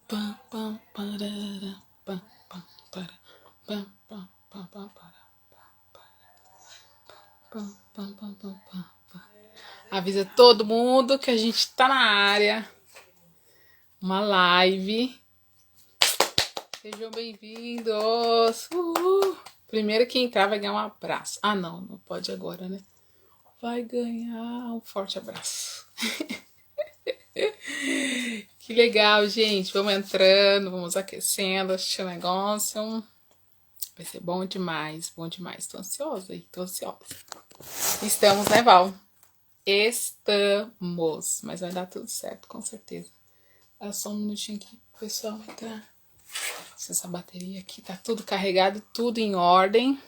Pam, pam, parara, pam, pam, para, pam, pam, pam, pam, para, pam, pam, pam, pam, pam, pam. Avisa todo mundo que a gente tá na área. Uma live. Sejam bem-vindos. Uhul. Primeiro que entrar vai ganhar um abraço. Ah, não, não pode agora, né? Vai ganhar um forte abraço. Que legal, gente. Vamos entrando, vamos aquecendo este negócio. Vai ser bom demais, bom demais. Tô ansiosa aí, tô ansiosa. Estamos, né, Val? Estamos. Mas vai dar tudo certo, com certeza. Dá só um minutinho aqui, pessoal. Tá? Se essa bateria aqui tá tudo carregado, tudo em ordem.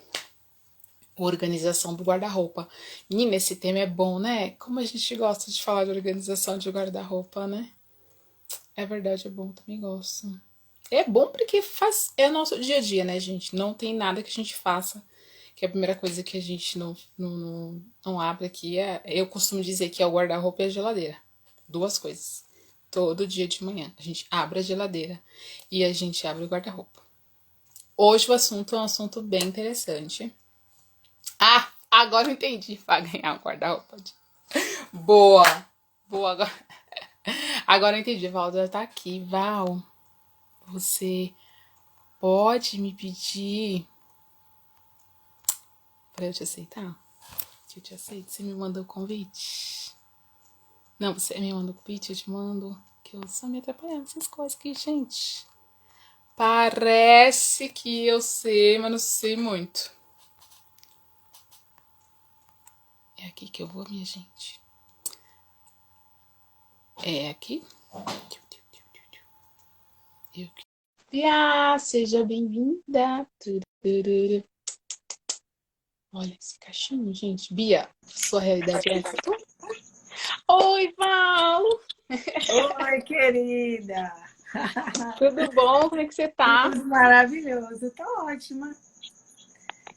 Organização do guarda-roupa. Menina, esse tema é bom, né? Como a gente gosta de falar de organização de guarda-roupa, né? É verdade, é bom, também gosto. É bom porque faz, é nosso dia a dia, né, gente? Não tem nada que a gente faça, que a primeira coisa que a gente não abre aqui é. Eu costumo dizer que é o guarda-roupa e a geladeira. Duas coisas. Todo dia de manhã. A gente abre a geladeira e a gente abre o guarda-roupa. Hoje o assunto é um assunto bem interessante. Ah, agora eu entendi. Vai ganhar um guarda-roupa. Boa! Boa, agora. Agora eu entendi. Val já tá aqui. Val, você pode me pedir pra eu te aceitar? Que eu te aceito? Você me mandou o convite? Não, você me mandou o convite, eu te mando. Que eu só me atrapalhando essas coisas aqui, gente. Parece que eu sei, mas não sei muito. É aqui que eu vou, minha gente. É aqui? Bia, seja bem-vinda. Olha esse cachinho, gente. Bia, sua realidade é essa? Oi, Val! Oi, querida. Tudo bom? Como é que você tá? Tudo maravilhoso. Tô ótima.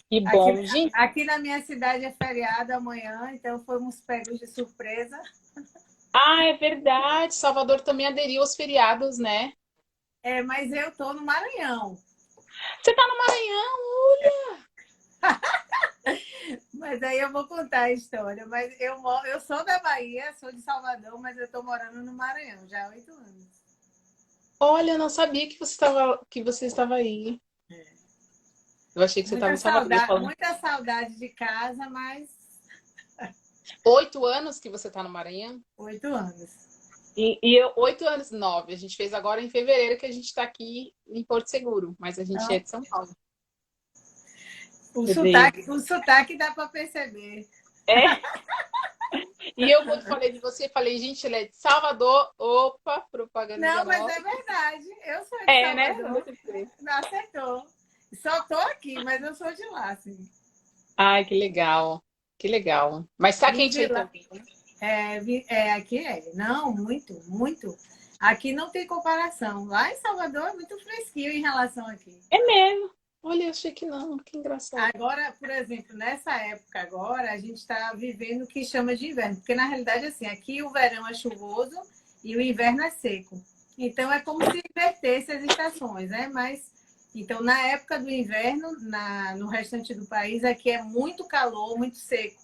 Que Aqui, bom, gente. aqui na minha cidade é feriado amanhã, então fomos pegos de surpresa. Ah, é verdade. Salvador também aderiu aos feriados, né? É, mas eu tô no Maranhão. Você tá no Maranhão? Olha! Mas aí eu vou contar a história. Mas eu sou da Bahia, sou de Salvador, mas eu tô morando no Maranhão já há 8 anos. Olha, eu não sabia que você estava aí. Eu achei que você estava em Salvador. Falando. Muita saudade de casa, mas 8 anos que você tá no Maranhão? 8 anos. E eu, 8 anos, 9. A gente fez agora em fevereiro que a gente tá aqui em Porto Seguro, mas a gente é Então, de São Paulo. o Fevereiro. sotaque dá para perceber. É. E eu, quando falei de você, falei, gente, ele é de Salvador. Opa, propaganda Não, mas enganosa. é verdade. Eu sou de É, né? Não Salvador. deixa de ser. Não acertou. Só tô aqui, mas eu sou de lá, assim. Ai, que legal. Que legal. Mas tá Vim quente de aí lá. também, né? Aqui é. Não, muito, muito. Aqui não tem comparação. Lá em Salvador é muito fresquinho em relação aqui. É mesmo. Olha, eu achei que não. Que engraçado. Agora, por exemplo, nessa época agora, a gente está vivendo o que chama de inverno. Porque, na realidade, assim, aqui o verão é chuvoso e o inverno é seco. Então, é como se invertesse as estações, né? Mas, então, na época do inverno, no restante do país, aqui é muito calor, muito seco.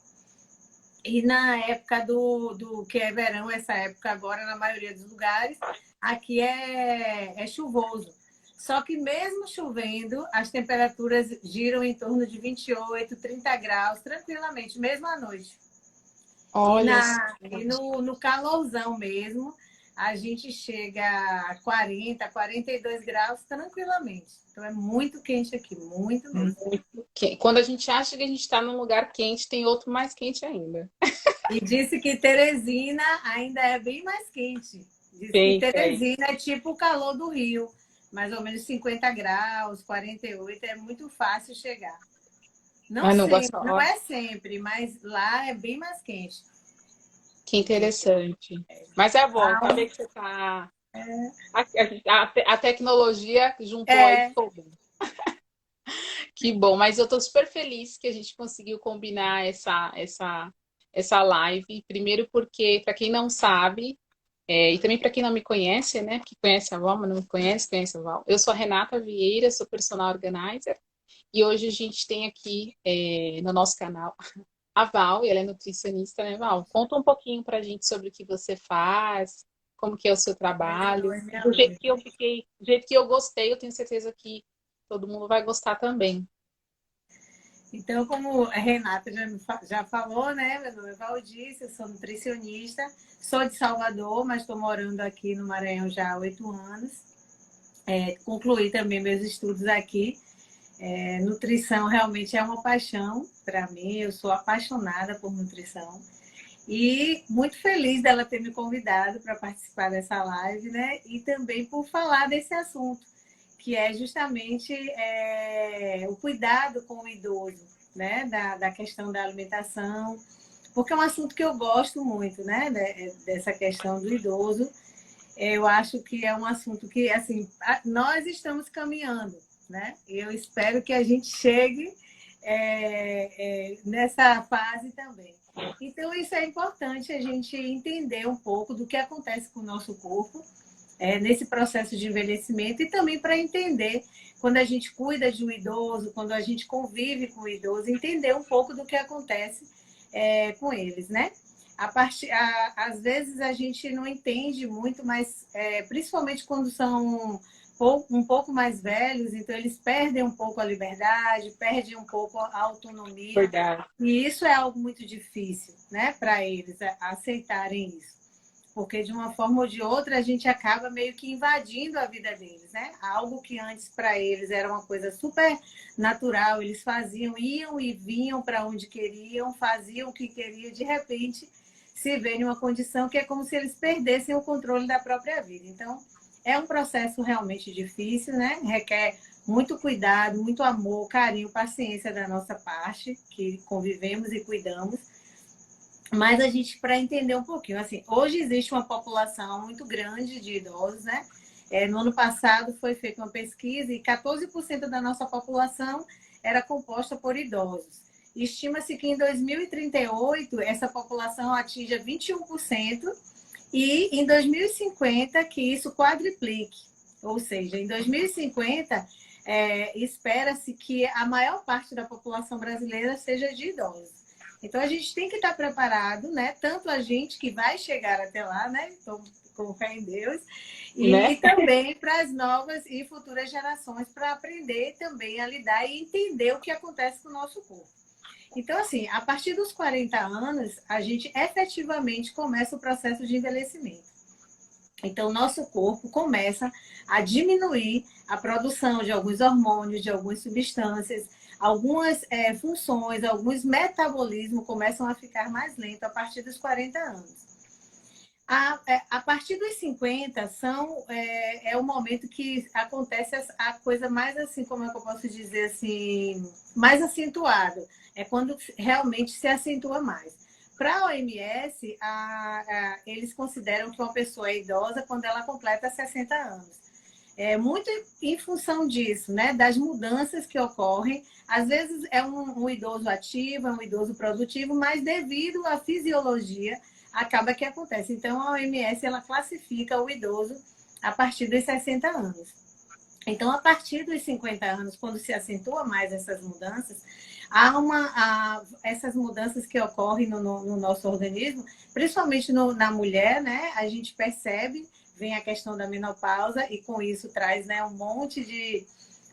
E na época do que é verão, essa época agora, na maioria dos lugares, aqui é chuvoso. Só que mesmo chovendo, as temperaturas giram em torno de 28, 30 graus, tranquilamente, mesmo à noite. E, Olha só. no calorzão mesmo, a gente chega a 40, 42 graus tranquilamente. Então é muito quente aqui, muito mesmo. Quando a gente acha que a gente está num lugar quente, tem outro mais quente ainda. E disse que Teresina ainda é bem mais quente. Disse que Tem, tem. Teresina é tipo o calor do Rio, mais ou menos 50 graus, 48, é muito fácil chegar. Não Mas não sempre, gosto. não Ó, é sempre, mas lá é bem mais quente. que interessante. Mas é bom Ah, saber que você está. A tecnologia juntou aí é, todo. Que bom, mas eu estou super feliz que a gente conseguiu combinar essa live. Primeiro porque, para quem não sabe, E também para quem não me conhece, né? Que conhece a Val, mas não me conhece, conhece a Val. Eu sou a Renata Vieira, sou personal organizer. E hoje a gente tem aqui no nosso canal a Val, e ela é nutricionista, né, Val? Conta um pouquinho pra gente sobre o que você faz, como que é o seu trabalho. Oi, minha Do jeito luz. que eu fiquei, do jeito que eu gostei, eu tenho certeza que todo mundo vai gostar também. Então, como a Renata já falou, né? Meu nome é Valdice, eu sou nutricionista, sou de Salvador, mas estou morando aqui no Maranhão já há 8 anos. Concluí também meus estudos aqui. Nutrição realmente é uma paixão para mim, eu sou apaixonada por nutrição. E muito feliz dela ter me convidado para participar dessa live, né? E também por falar desse assunto, que é justamente o cuidado com o idoso, né? Da questão da alimentação, porque é um assunto que eu gosto muito, né? Dessa questão do idoso. Eu acho que é um assunto que, assim, nós estamos caminhando, né? E eu espero que a gente chegue nessa fase também. Então, isso é importante a gente entender um pouco do que acontece com o nosso corpo nesse processo de envelhecimento e também para entender quando a gente cuida de um idoso, quando a gente convive com o idoso, entender um pouco do que acontece com eles, né? Às vezes a gente não entende muito, mas principalmente quando são um pouco mais velhos, então eles perdem um pouco a liberdade, perdem um pouco a autonomia, Verdade. e isso é algo muito difícil, né, para eles aceitarem isso. Porque de uma forma ou de outra a gente acaba meio que invadindo a vida deles, né? Algo que antes para eles era uma coisa super natural, eles faziam, iam e vinham para onde queriam, faziam o que queriam, de repente se vê em uma condição que é como se eles perdessem o controle da própria vida. Então, é um processo realmente difícil, né? Requer muito cuidado, muito amor, carinho, paciência da nossa parte, que convivemos e cuidamos. Mas a gente, para entender um pouquinho, assim, hoje existe uma população muito grande de idosos, né? No ano passado foi feita uma pesquisa e 14% da nossa população era composta por idosos. Estima-se que em 2038 essa população atinja 21% e em 2050 que isso quadriplique. Ou seja, em 2050 espera-se que a maior parte da população brasileira seja de idosos. Então a gente tem que estar preparado, né? Tanto a gente que vai chegar até lá, né? Então, com fé em Deus, e Né? também para as novas e futuras gerações, para aprender também a lidar e entender o que acontece com o nosso corpo. Então, assim, a partir dos 40 anos, a gente efetivamente começa o processo de envelhecimento. Então, nosso corpo começa a diminuir a produção de alguns hormônios, de algumas substâncias, algumas funções, alguns metabolismos começam a ficar mais lentos a partir dos 40 anos. A partir dos 50 é o momento que acontece a coisa mais assim, como é que eu posso dizer assim, mais acentuado. É quando realmente se acentua mais. Para a OMS, eles consideram que uma pessoa é idosa quando ela completa 60 anos. É muito em função disso, né? Das mudanças que ocorrem. Às vezes é um idoso ativo, é um idoso produtivo, mas devido à fisiologia, acaba que acontece. Então, a OMS ela classifica o idoso a partir dos 60 anos. Então, a partir dos 50 anos, quando se acentua mais essas mudanças, essas mudanças que ocorrem no nosso organismo, principalmente na mulher, né? A gente percebe, vem a questão da menopausa e com isso traz, né, um monte de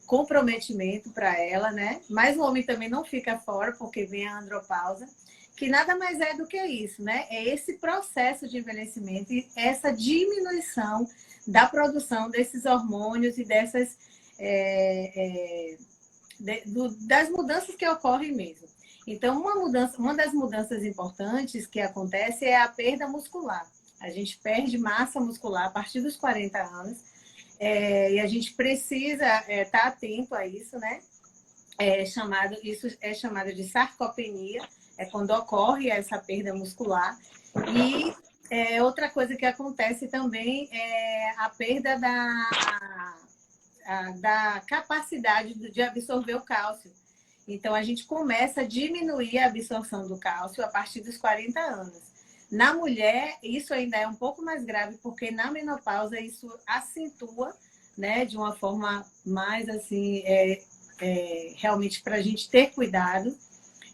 comprometimento para ela, né? Mas o homem também não fica fora, porque vem a andropausa, que nada mais é do que isso, né? É esse processo de envelhecimento e essa diminuição da produção desses hormônios e dessas das mudanças que ocorrem mesmo. Então, uma das mudanças importantes que acontece é a perda muscular. A gente perde massa muscular a partir dos 40 anos e a gente precisa estar atento a isso, né? Isso é chamado de sarcopenia, é quando ocorre essa perda muscular. E outra coisa que acontece também é a perda da capacidade de absorver o cálcio. Então, a gente começa a diminuir a absorção do cálcio a partir dos 40 anos. Na mulher, isso ainda é um pouco mais grave, porque na menopausa isso acentua, né, de uma forma mais assim, realmente para a gente ter cuidado.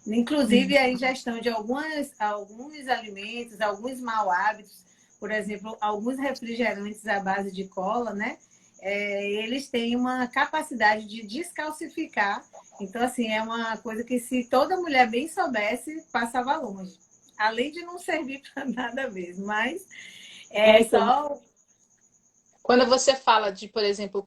Inclusive a ingestão de alguns alimentos, alguns mau hábitos, por exemplo, alguns refrigerantes à base de cola, né? Eles têm uma capacidade de descalcificar. Então, assim, é uma coisa que se toda mulher bem soubesse, passava longe. Além de não servir para nada mesmo, mas é Então, só. quando você fala de, por exemplo,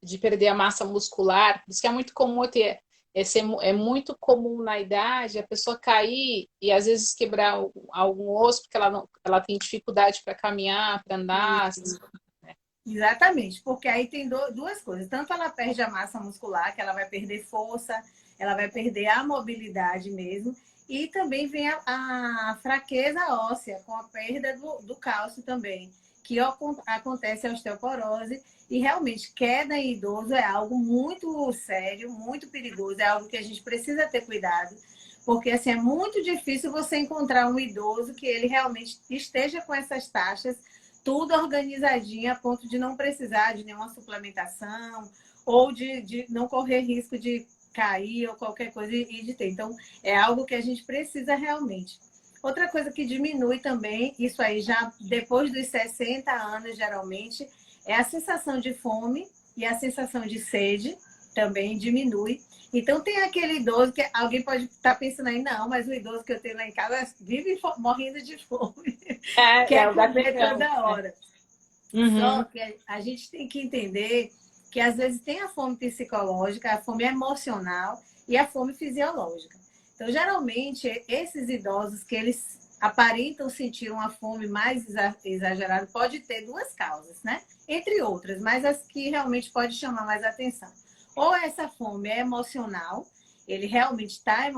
de perder a massa muscular, isso que é muito comum ter, é muito comum na idade a pessoa cair e às vezes quebrar algum osso porque ela tem dificuldade para caminhar, para andar, essas coisas, né? Exatamente, porque aí tem duas coisas. Tanto ela perde a massa muscular, que ela vai perder força, ela vai perder a mobilidade mesmo, e também vem a fraqueza óssea, com a perda do cálcio também, que acontece a osteoporose, e realmente queda em idoso é algo muito sério, muito perigoso, é algo que a gente precisa ter cuidado, porque assim, é muito difícil você encontrar um idoso que ele realmente esteja com essas taxas tudo organizadinho a ponto de não precisar de nenhuma suplementação ou de não correr risco de cair ou qualquer coisa e de ter. Então, é algo que a gente precisa realmente. Outra coisa que diminui também, isso aí já depois dos 60 anos, geralmente, é a sensação de fome e a sensação de sede também diminui. Então, tem aquele idoso que alguém pode estar pensando aí, não, mas o idoso que eu tenho lá em casa vive morrendo de fome, É quer o comer gatilhão, toda né? hora. Só Uhum. que a gente tem que entender que às vezes tem a fome psicológica, a fome emocional e a fome fisiológica. Então, geralmente, esses idosos que eles aparentam sentir uma fome mais exagerada, pode ter duas causas, né? Entre outras, mas as que realmente pode chamar mais atenção. Ou essa fome é emocional, ele realmente está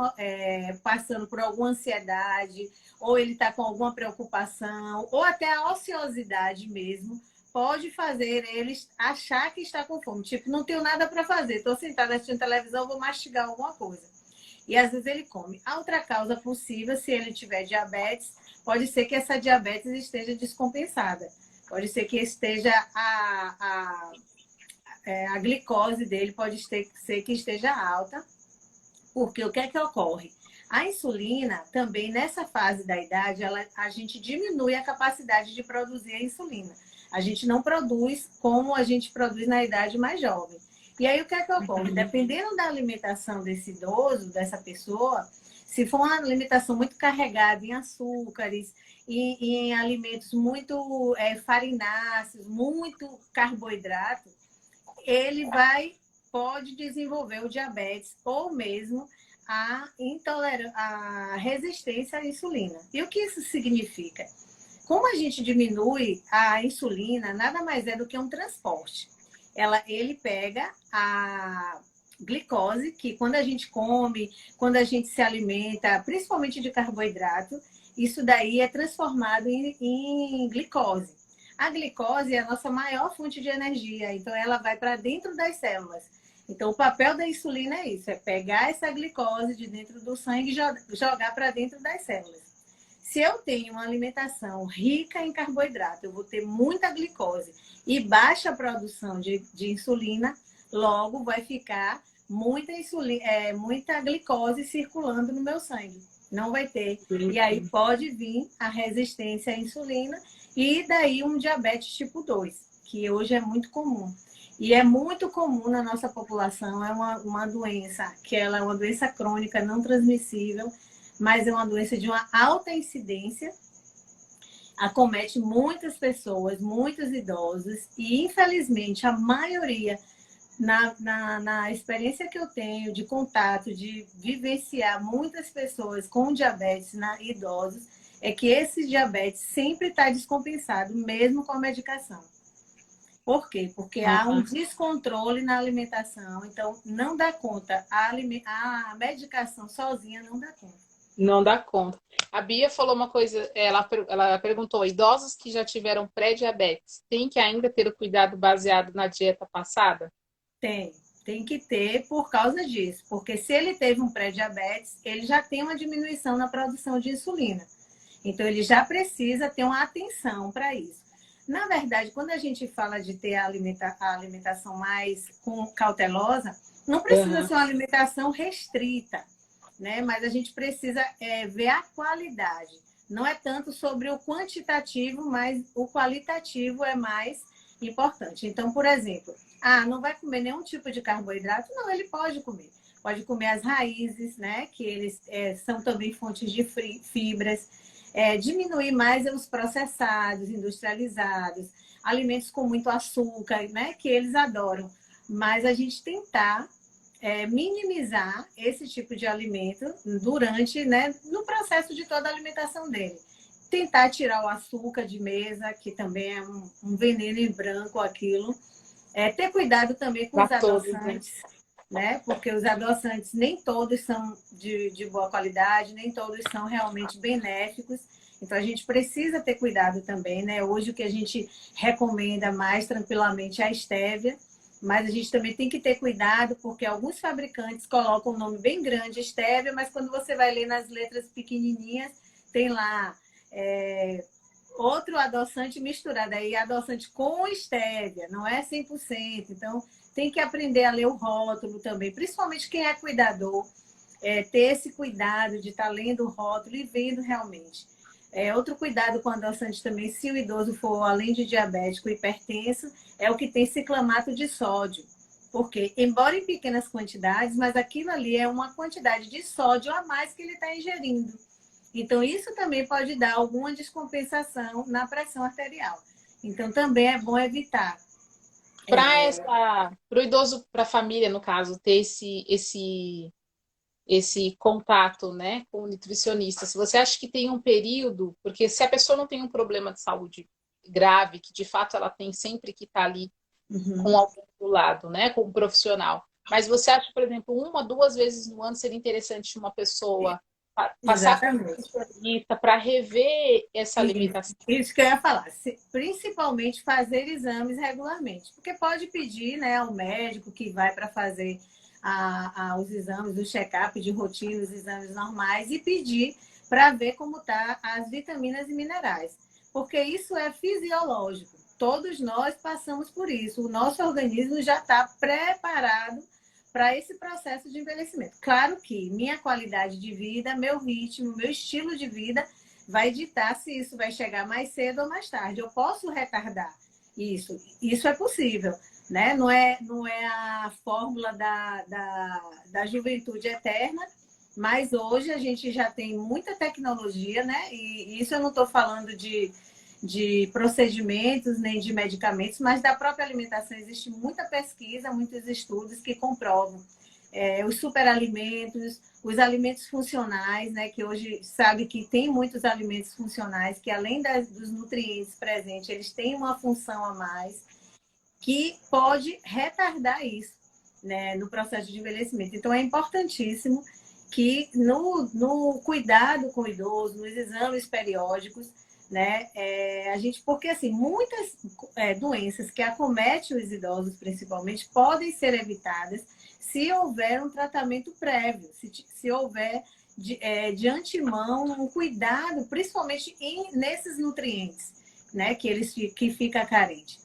passando por alguma ansiedade, ou ele está com alguma preocupação, ou até a ociosidade mesmo, pode fazer eles achar que está com fome. Tipo, não tenho nada para fazer, estou sentada assistindo televisão, vou mastigar alguma coisa. E às vezes ele come. A outra causa possível, se ele tiver diabetes, pode ser que essa diabetes esteja descompensada. Pode ser que esteja a glicose dele, pode ser que esteja alta, porque o que é que ocorre? A insulina, também nessa fase da idade, a gente diminui a capacidade de produzir a insulina. A gente não produz como a gente produz na idade mais jovem. E aí o que é que ocorre? Dependendo da alimentação desse idoso, dessa pessoa, se for uma alimentação muito carregada em açúcares, em alimentos muito farináceos, muito carboidrato, ele pode desenvolver o diabetes ou mesmo a resistência à insulina. E o que isso significa? Como a gente diminui a insulina, nada mais é do que um transporte. Ele pega a glicose, que quando a gente come, quando a gente se alimenta, principalmente de carboidrato, isso daí é transformado em glicose. A glicose é a nossa maior fonte de energia, então ela vai para dentro das células. Então, o papel da insulina é isso, é pegar essa glicose de dentro do sangue e jogar para dentro das células. Se eu tenho uma alimentação rica em carboidrato, eu vou ter muita glicose e baixa produção de insulina, logo vai ficar muita glicose circulando no meu sangue. Não vai ter. E aí pode vir a resistência à insulina e daí um diabetes tipo 2, que hoje é muito comum. E é muito comum na nossa população, é uma doença, que ela é uma doença crônica não transmissível, mas é uma doença de uma alta incidência, acomete muitas pessoas, muitos idosos, e infelizmente a maioria, na experiência que eu tenho de contato, de vivenciar muitas pessoas com diabetes idosos, é que esse diabetes sempre está descompensado, mesmo com a medicação. Por quê? Porque há um descontrole na alimentação, então não dá conta. A medicação sozinha não dá conta. Não dá conta. A Bia falou uma coisa, ela perguntou, idosos que já tiveram pré-diabetes, tem que ainda ter o cuidado baseado na dieta passada? Tem que ter por causa disso, porque se ele teve um pré-diabetes, ele já tem uma diminuição na produção de insulina. Então, ele já precisa ter uma atenção para isso. Na verdade, quando a gente fala de ter a alimentação mais cautelosa, não precisa Aham. ser uma alimentação restrita, né? Mas a gente precisa ver a qualidade. Não é tanto sobre o quantitativo, mas o qualitativo é mais importante. Então, por exemplo, não vai comer nenhum tipo de carboidrato? Não, ele pode comer. Pode comer as raízes, né? Que eles são também fontes de fibras. Diminuir mais os processados, industrializados, alimentos com muito açúcar, né? Que eles adoram. Mas a gente tentar minimizar esse tipo de alimento durante, né, no processo de toda a alimentação dele. Tentar tirar o açúcar de mesa, que também é um veneno em branco aquilo. Ter cuidado também com Para os todos, né? adoçantes, né? Porque os adoçantes nem todos são de boa qualidade, nem todos são realmente benéficos. Então a gente precisa ter cuidado também, né? Hoje o que a gente recomenda mais tranquilamente é a estévia, mas a gente também tem que ter cuidado porque alguns fabricantes colocam um nome bem grande, estévia, mas quando você vai ler nas letras pequenininhas, tem lá outro adoçante misturado, aí adoçante com estévia, não é 100%. Então, tem que aprender a ler o rótulo também, principalmente quem é cuidador, ter esse cuidado de estar lendo o rótulo e vendo realmente. Outro cuidado com adoçante também, se o idoso for, além de diabético, hipertenso, é o que tem ciclamato de sódio. Porque, embora em pequenas quantidades, mas aquilo ali é uma quantidade de sódio a mais que ele está ingerindo. Então, isso também pode dar alguma descompensação na pressão arterial. Então, também é bom evitar. Para o idoso, para a família, no caso, ter esse contato, né, com o nutricionista. Se você acha que tem um período, porque se a pessoa não tem um problema de saúde grave, que de fato ela tem sempre que estar ali com Uhum. alguém do lado, né, com um profissional. Mas você acha, por exemplo, uma, duas vezes no ano seria interessante uma pessoa passar com um Exatamente. nutricionista para rever essa Isso, alimentação? isso que eu ia falar. Principalmente fazer exames regularmente. Porque pode pedir, né, ao médico que vai para fazer os exames, o check-up de rotina, os exames normais, e pedir para ver como tá as vitaminas e minerais. Porque isso é fisiológico. Todos nós passamos por isso. O nosso organismo já está preparado para esse processo de envelhecimento. Claro que minha qualidade de vida, meu ritmo, meu estilo de vida vai ditar se isso vai chegar mais cedo ou mais tarde. Eu posso retardar isso. Isso é possível. Né? Não é a fórmula da juventude eterna, mas hoje a gente já tem muita tecnologia, né? E isso eu não estou falando de procedimentos nem de medicamentos, mas da própria alimentação existe muita pesquisa, muitos estudos que comprovam os superalimentos, os alimentos funcionais, né? Que hoje sabe que tem muitos alimentos funcionais que além dos nutrientes presentes, eles têm uma função a mais que pode retardar isso, né? No processo de envelhecimento. Então é importantíssimo que no cuidado com o idoso, nos exames periódicos, né? A gente, porque assim, muitas doenças que acometem os idosos, principalmente, podem ser evitadas se houver um tratamento prévio, se houver de antemão um cuidado, principalmente nesses nutrientes, né? Que fica carente.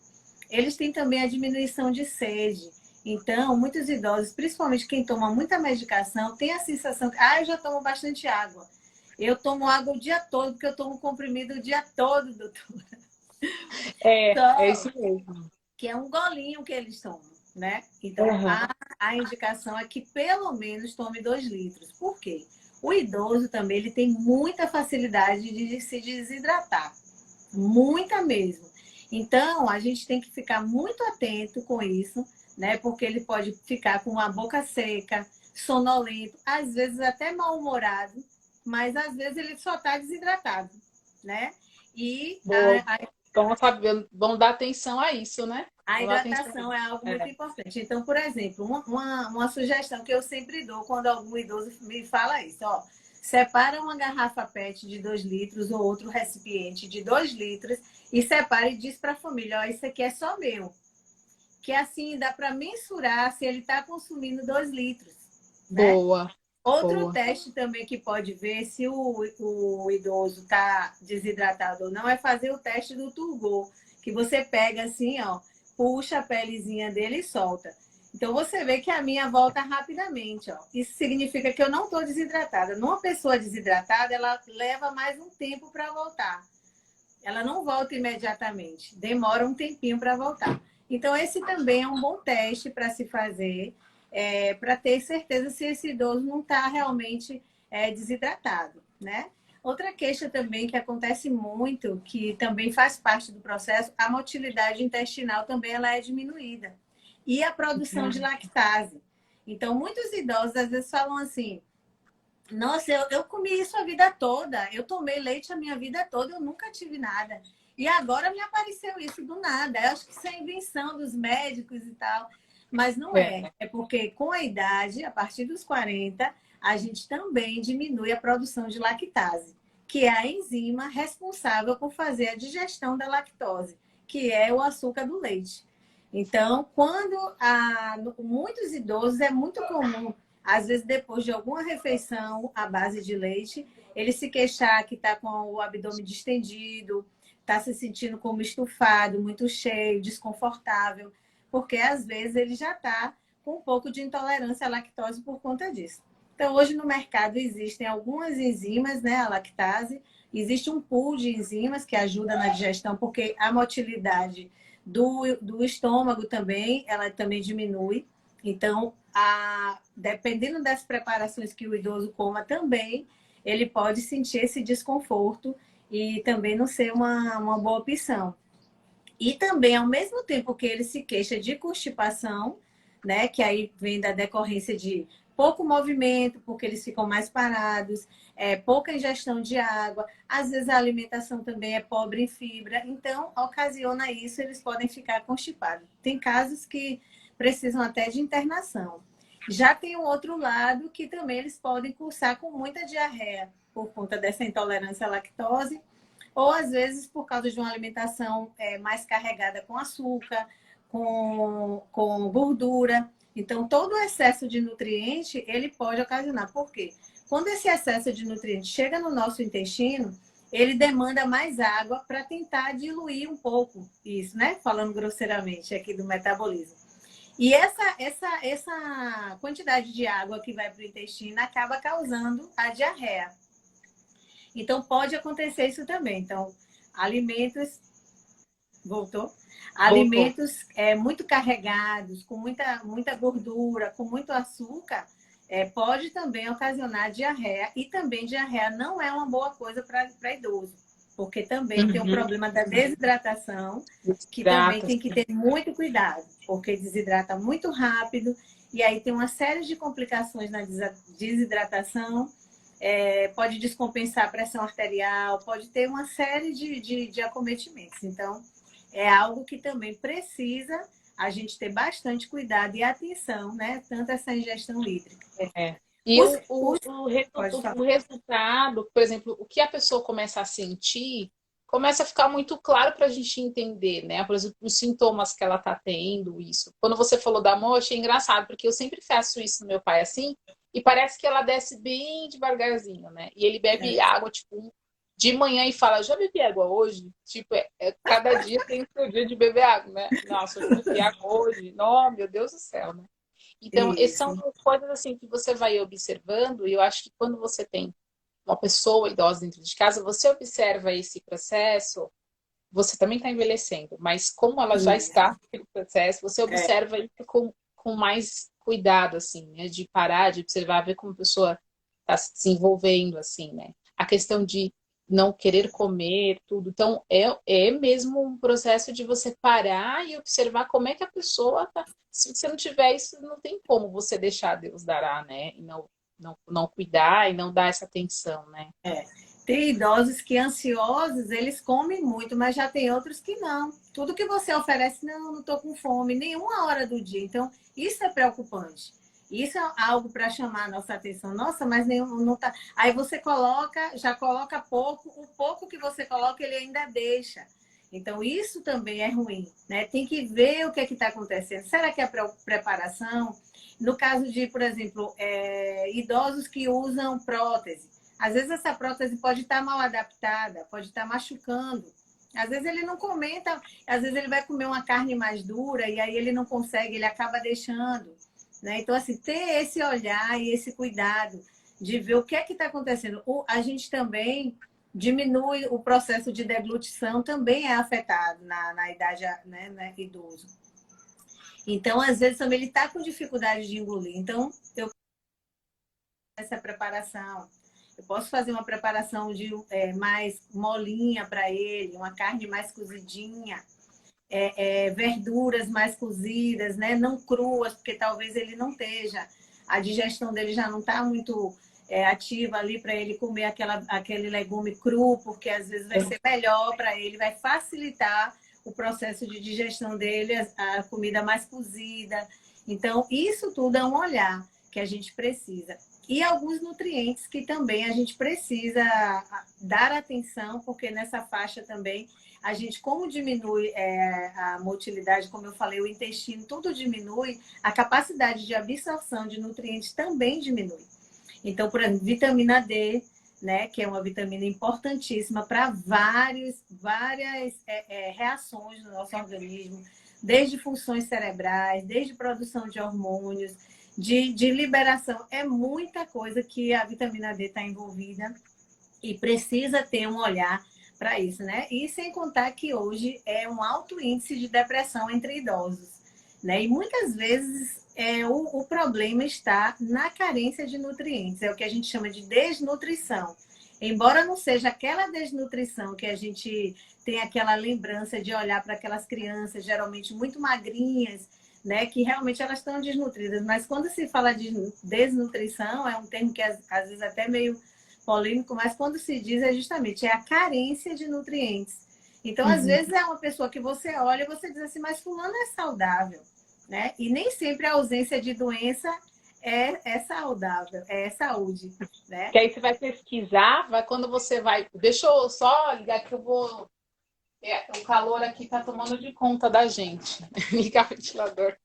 Eles têm também a diminuição de sede. Então, muitos idosos, principalmente quem toma muita medicação, tem a sensação que, eu já tomo bastante água. Eu tomo água o dia todo, porque eu tomo comprimido o dia todo, doutor. É Só isso mesmo. que é um golinho que eles tomam, né? Então, Uhum. a indicação é que pelo menos tome 2 litros. Por quê? O idoso também ele tem muita facilidade de se desidratar. Muita mesmo. Então, a gente tem que ficar muito atento com isso, né? Porque ele pode ficar com a boca seca, sonolento, às vezes até mal-humorado, mas às vezes ele só está desidratado, né? E Boa. Bom saber, bom dar atenção a isso, né? a Bom dar atenção a hidratação isso. é algo muito É. importante. Então, por exemplo, uma sugestão que eu sempre dou quando algum idoso me fala isso, ó. Separa uma garrafa PET de 2 litros ou outro recipiente de 2 litros e separe e diz para a família, ó, isso aqui é só meu. Que assim dá para mensurar se ele está consumindo 2 litros, né? Boa. Outro Boa. teste também que pode ver se o idoso está desidratado ou não é fazer o teste do turgor, que você pega assim, ó, puxa a pelezinha dele e solta. Então você vê que a minha volta rapidamente, ó. Isso significa que eu não estou desidratada. Numa pessoa desidratada, ela leva mais um tempo para voltar. Ela não volta imediatamente, demora um tempinho para voltar. Então, esse também é um bom teste para se fazer, para ter certeza se esse idoso não está realmente desidratado, né? Outra queixa também que acontece muito, que também faz parte do processo, a motilidade intestinal também ela é diminuída. E a produção de lactase. Então, muitos idosos às vezes falam assim, nossa, eu comi isso a vida toda. Eu tomei leite a minha vida toda, eu nunca tive nada. E agora me apareceu isso do nada. Eu acho que isso é invenção dos médicos e tal. Mas não é. É. É porque com a idade, a partir dos 40, a gente também diminui a produção de lactase, que é a enzima responsável por fazer a digestão da lactose, que é o açúcar do leite. Então, muitos idosos é muito comum às vezes, depois de alguma refeição à base de leite, ele se queixar que está com o abdômen distendido, está se sentindo como estufado, muito cheio, desconfortável, porque às vezes ele já está com um pouco de intolerância à lactose por conta disso. Então, hoje no mercado existem algumas enzimas, né, a lactase, existe um pool de enzimas que ajuda na digestão, porque a motilidade do estômago também, ela também diminui. Então, dependendo das preparações que o idoso coma também, ele pode sentir esse desconforto e também não ser uma boa opção. E também, ao mesmo tempo que ele se queixa de constipação, né, que aí vem da decorrência de pouco movimento, porque eles ficam mais parados, pouca ingestão de água, às vezes a alimentação também é pobre em fibra, então ocasiona isso, eles podem ficar constipados. Tem casos que precisam até de internação. Já tem o outro lado que também eles podem cursar com muita diarreia por conta dessa intolerância à lactose, ou às vezes por causa de uma alimentação mais carregada com açúcar, com gordura. Então, todo o excesso de nutriente, ele pode ocasionar. Por quê? Quando esse excesso de nutriente chega no nosso intestino, ele demanda mais água para tentar diluir um pouco isso, né? Falando grosseiramente aqui do metabolismo. E essa quantidade de água que vai para o intestino acaba causando a diarreia. Então, pode acontecer isso também. Então, alimentos. Voltou? Voltou. Alimentos muito carregados, com muita gordura, com muito açúcar, pode também ocasionar diarreia. E também diarreia não é uma boa coisa para idoso, porque também tem o Uhum. problema da desidratação, que também Desidrata. tem que ter muito cuidado, porque desidrata muito rápido, e aí tem uma série de complicações na desidratação. Pode descompensar a pressão arterial, pode ter uma série de acometimentos. Então, é algo que também precisa a gente ter bastante cuidado e atenção, né? Tanto essa ingestão hídrica. É. E Os, os... Pode o falar. resultado, por exemplo, o que a pessoa começa a sentir, começa a ficar muito claro para a gente entender, né? Por exemplo, os sintomas que ela está tendo, isso. Quando você falou da mão, eu achei engraçado, porque eu sempre faço isso no meu pai assim, e parece que ela desce bem devagarzinho, né? E ele bebe É, água, tipo, de manhã e fala, já bebi água hoje? Tipo, cada dia tem o seu dia de beber água, né? Nossa, eu já bebi água hoje. Não, meu Deus do céu, né? Então, essas são isso. coisas assim que você vai observando, e eu acho que quando você tem uma pessoa idosa dentro de casa, você observa esse processo, você também está envelhecendo, mas como ela já Isso. está naquele processo, você É, observa isso com mais cuidado, assim, né? De parar, de observar, ver como a pessoa está se desenvolvendo, assim, né? A questão de não querer comer, tudo. Então, é mesmo um processo de você parar e observar como é que a pessoa tá. Se você não tiver isso, não tem como você deixar Deus dará, né? E não cuidar e não dar essa atenção, né? é. Tem idosos que ansiosos, eles comem muito, mas já tem outros que não. Tudo que você oferece, não estou com fome, nenhuma hora do dia. Então, isso é preocupante. Isso é algo para chamar a nossa atenção. Nossa, mas nenhum, não tá. Aí você coloca, já coloca pouco, o pouco que você coloca, ele ainda deixa. Então, isso também é ruim, né? Tem que ver o que é que está acontecendo. Será que é a preparação? No caso de, por exemplo, idosos que usam prótese, às vezes essa prótese pode estar mal adaptada, pode estar machucando. Às vezes ele não comenta, às vezes ele vai comer uma carne mais dura e aí ele não consegue, ele acaba deixando, né? Então, assim, ter esse olhar e esse cuidado de ver o que é que está acontecendo. A gente também diminui o processo de deglutição, também é afetado na idade, né, idoso. Então, às vezes, também ele está com dificuldade de engolir. Então, eu essa preparação. Eu posso fazer uma preparação de mais molinha para ele, uma carne mais cozidinha, verduras mais cozidas, né? Não cruas, porque talvez ele não esteja, a digestão dele já não está muito ativa ali para ele comer aquele legume cru, porque às vezes vai ser melhor para ele, vai facilitar o processo de digestão dele, a comida mais cozida. Então, isso tudo é um olhar que a gente precisa. E alguns nutrientes que também a gente precisa dar atenção, porque nessa faixa também a gente, como diminui a motilidade, como eu falei, o intestino, tudo diminui, a capacidade de absorção de nutrientes também diminui. Então, por exemplo, vitamina D, né, que é uma vitamina importantíssima para várias reações no nosso organismo, desde funções cerebrais, desde produção de hormônios, de liberação. É muita coisa que a vitamina D está envolvida e precisa ter um olhar para isso, né? E sem contar que hoje é um alto índice de depressão entre idosos, né? E muitas vezes o problema está na carência de nutrientes, é o que a gente chama de desnutrição. Embora não seja aquela desnutrição que a gente tem aquela lembrança de olhar para aquelas crianças, geralmente muito magrinhas, né, que realmente elas estão desnutridas, mas quando se fala de desnutrição, é um termo que às vezes até meio polêmico, mas quando se diz é justamente a carência de nutrientes. Então, às vezes é uma pessoa que você olha e você diz assim, mas fulano é saudável, né? E nem sempre a ausência de doença é saudável, é saúde, né? Que aí você vai pesquisar, vai quando você vai. Deixa eu só ligar que eu vou. O calor aqui tá tomando de conta da gente. Ligar o ventilador.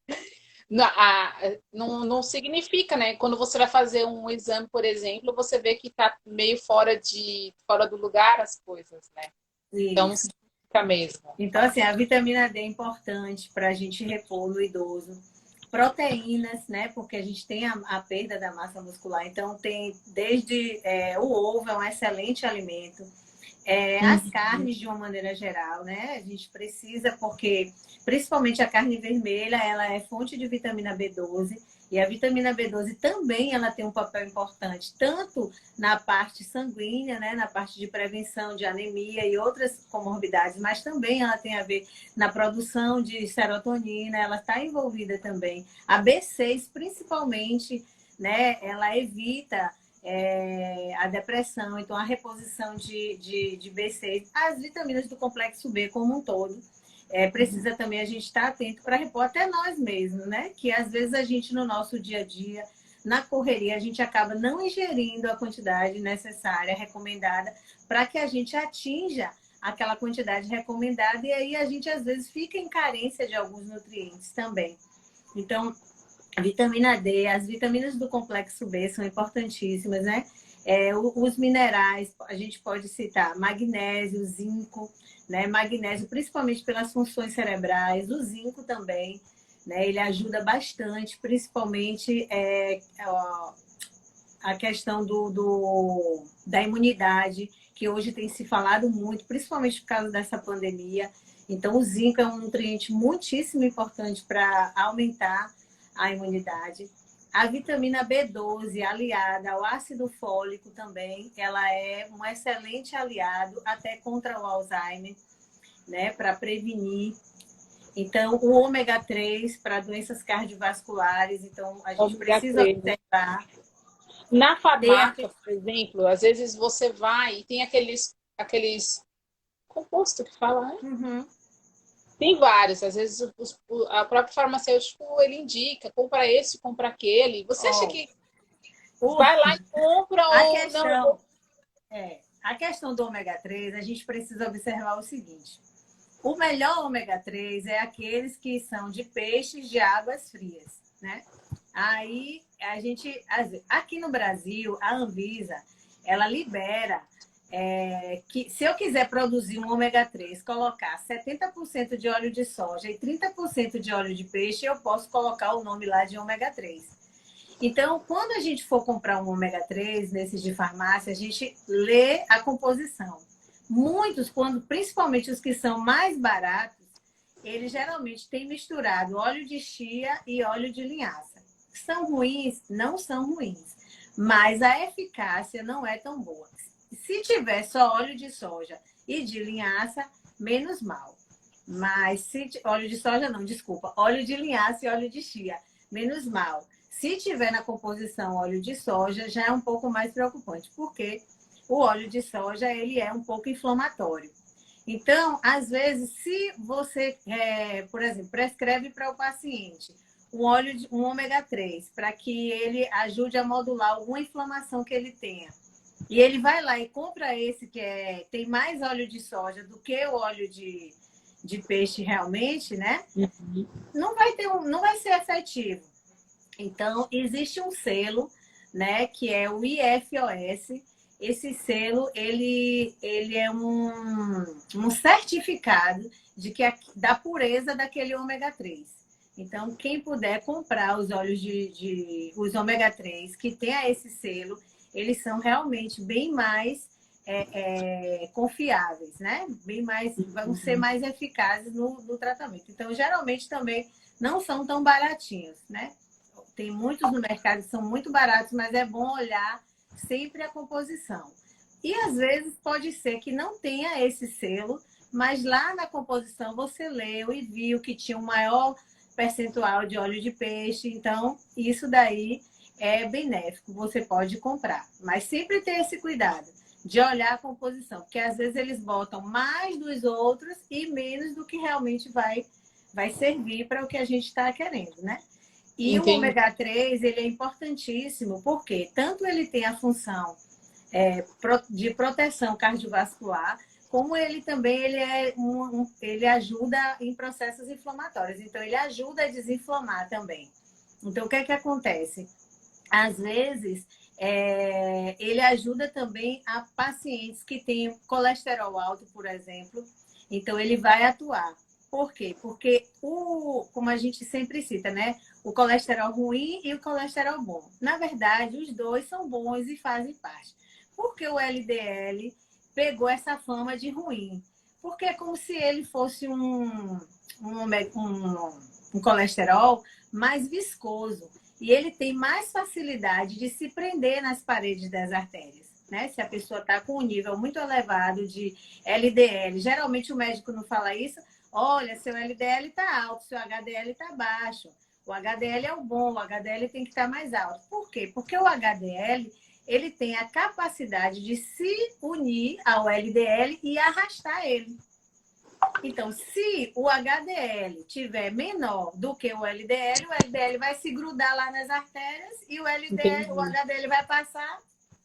Não significa, né? Quando você vai fazer um exame, por exemplo, você vê que tá meio fora do lugar as coisas, né? Então, Isso. significa mesmo. Então, assim, a vitamina D é importante para a gente repor no idoso. Proteínas, né? Porque a gente tem a perda da massa muscular. Então, tem desde o ovo é um excelente alimento. As carnes de uma maneira geral, né? A gente precisa, porque principalmente a carne vermelha, ela é fonte de vitamina B12 e a vitamina B12 também ela tem um papel importante, tanto na parte sanguínea, né? Na parte de prevenção de anemia e outras comorbidades, mas também ela tem a ver na produção de serotonina, ela está envolvida também. A B6, principalmente, né? Ela evita a depressão, então a reposição de B6, as vitaminas do complexo B como um todo. Precisa também a gente estar atento para repor até nós mesmos, né? Que às vezes a gente no nosso dia a dia, na correria, a gente acaba não ingerindo a quantidade necessária, recomendada, para que a gente atinja aquela quantidade recomendada e aí a gente às vezes fica em carência de alguns nutrientes também. Então, a vitamina D, as vitaminas do complexo B são importantíssimas, né? Os minerais, a gente pode citar magnésio, zinco, né? Magnésio, principalmente pelas funções cerebrais, o zinco também, né? Ele ajuda bastante, principalmente a questão da imunidade, que hoje tem se falado muito, principalmente por causa dessa pandemia. Então, o zinco é um nutriente muitíssimo importante para aumentar a imunidade. A vitamina B12, aliada ao ácido fólico também, ela é um excelente aliado até contra o Alzheimer, né, para prevenir. Então, o ômega 3 para doenças cardiovasculares, então a gente Ômega precisa 3. observar. Na farmácia, por exemplo, às vezes você vai e tem aqueles composto que fala, né? Uhum. Tem vários, às vezes a própria farmacêutico ele indica, compra esse, compra aquele. Você acha que vai lá e compra A ou não? questão, a questão do ômega 3, a gente precisa observar o seguinte. O melhor ômega 3 é aqueles que são de peixes de águas frias, né? Aí a gente, aqui no Brasil, a Anvisa, ela libera que se eu quiser produzir um ômega 3, colocar 70% de óleo de soja e 30% de óleo de peixe, eu posso colocar o nome lá de ômega 3. Então, quando a gente for comprar um ômega 3, nesses de farmácia, a gente lê a composição. Muitos, principalmente os que são mais baratos, eles geralmente têm misturado óleo de chia e óleo de linhaça. São ruins? Não são ruins, mas a eficácia não é tão boa. Se tiver só óleo de soja e de linhaça, menos mal. Mas se óleo de soja não, desculpa, óleo de linhaça e óleo de chia, menos mal. Se tiver na composição óleo de soja, já é um pouco mais preocupante, porque o óleo de soja ele é um pouco inflamatório. Então, às vezes, se você, por exemplo, prescreve para o paciente um ômega 3 para que ele ajude a modular alguma inflamação que ele tenha, e ele vai lá e compra esse que tem mais óleo de soja do que o óleo de peixe realmente, né? Uhum. Não vai ser efetivo. Então, existe um selo, né, que é o IFOS. Esse selo, ele é um certificado da pureza daquele ômega 3. Então, quem puder comprar os óleos os ômega 3 que tenha esse selo, eles são realmente bem mais confiáveis, né? Vão ser mais eficazes no tratamento. Então, geralmente também não são tão baratinhos, né? Tem muitos no mercado que são muito baratos, mas é bom olhar sempre a composição. E às vezes pode ser que não tenha esse selo, mas lá na composição você leu e viu que tinha um maior percentual de óleo de peixe, então isso daí é benéfico, você pode comprar. Mas sempre ter esse cuidado de olhar a composição, porque às vezes eles botam mais dos outros e menos do que realmente vai servir para o que a gente está querendo, né? E o Entendi. ômega 3, ele é importantíssimo, porque tanto ele tem a função de proteção cardiovascular, como ele também ele ajuda em processos inflamatórios. Então, ele ajuda a desinflamar também. Então, o que é que acontece? Às vezes, ele ajuda também a pacientes que têm colesterol alto, por exemplo. Então, ele vai atuar. Por quê? Porque, como a gente sempre cita, né? O colesterol ruim e o colesterol bom. Na verdade, os dois são bons e fazem parte. Porque o LDL pegou essa fama de ruim? Porque é como se ele fosse um colesterol mais viscoso. E ele tem mais facilidade de se prender nas paredes das artérias. Né? Se a pessoa está com um nível muito elevado de LDL, geralmente o médico não fala isso. Olha, seu LDL está alto, seu HDL está baixo. O HDL é o bom, o HDL tem que estar mais alto. Por quê? Porque o HDL ele tem a capacidade de se unir ao LDL e arrastar ele. Então, se o HDL tiver menor do que o LDL vai se grudar lá nas artérias e o HDL vai passar,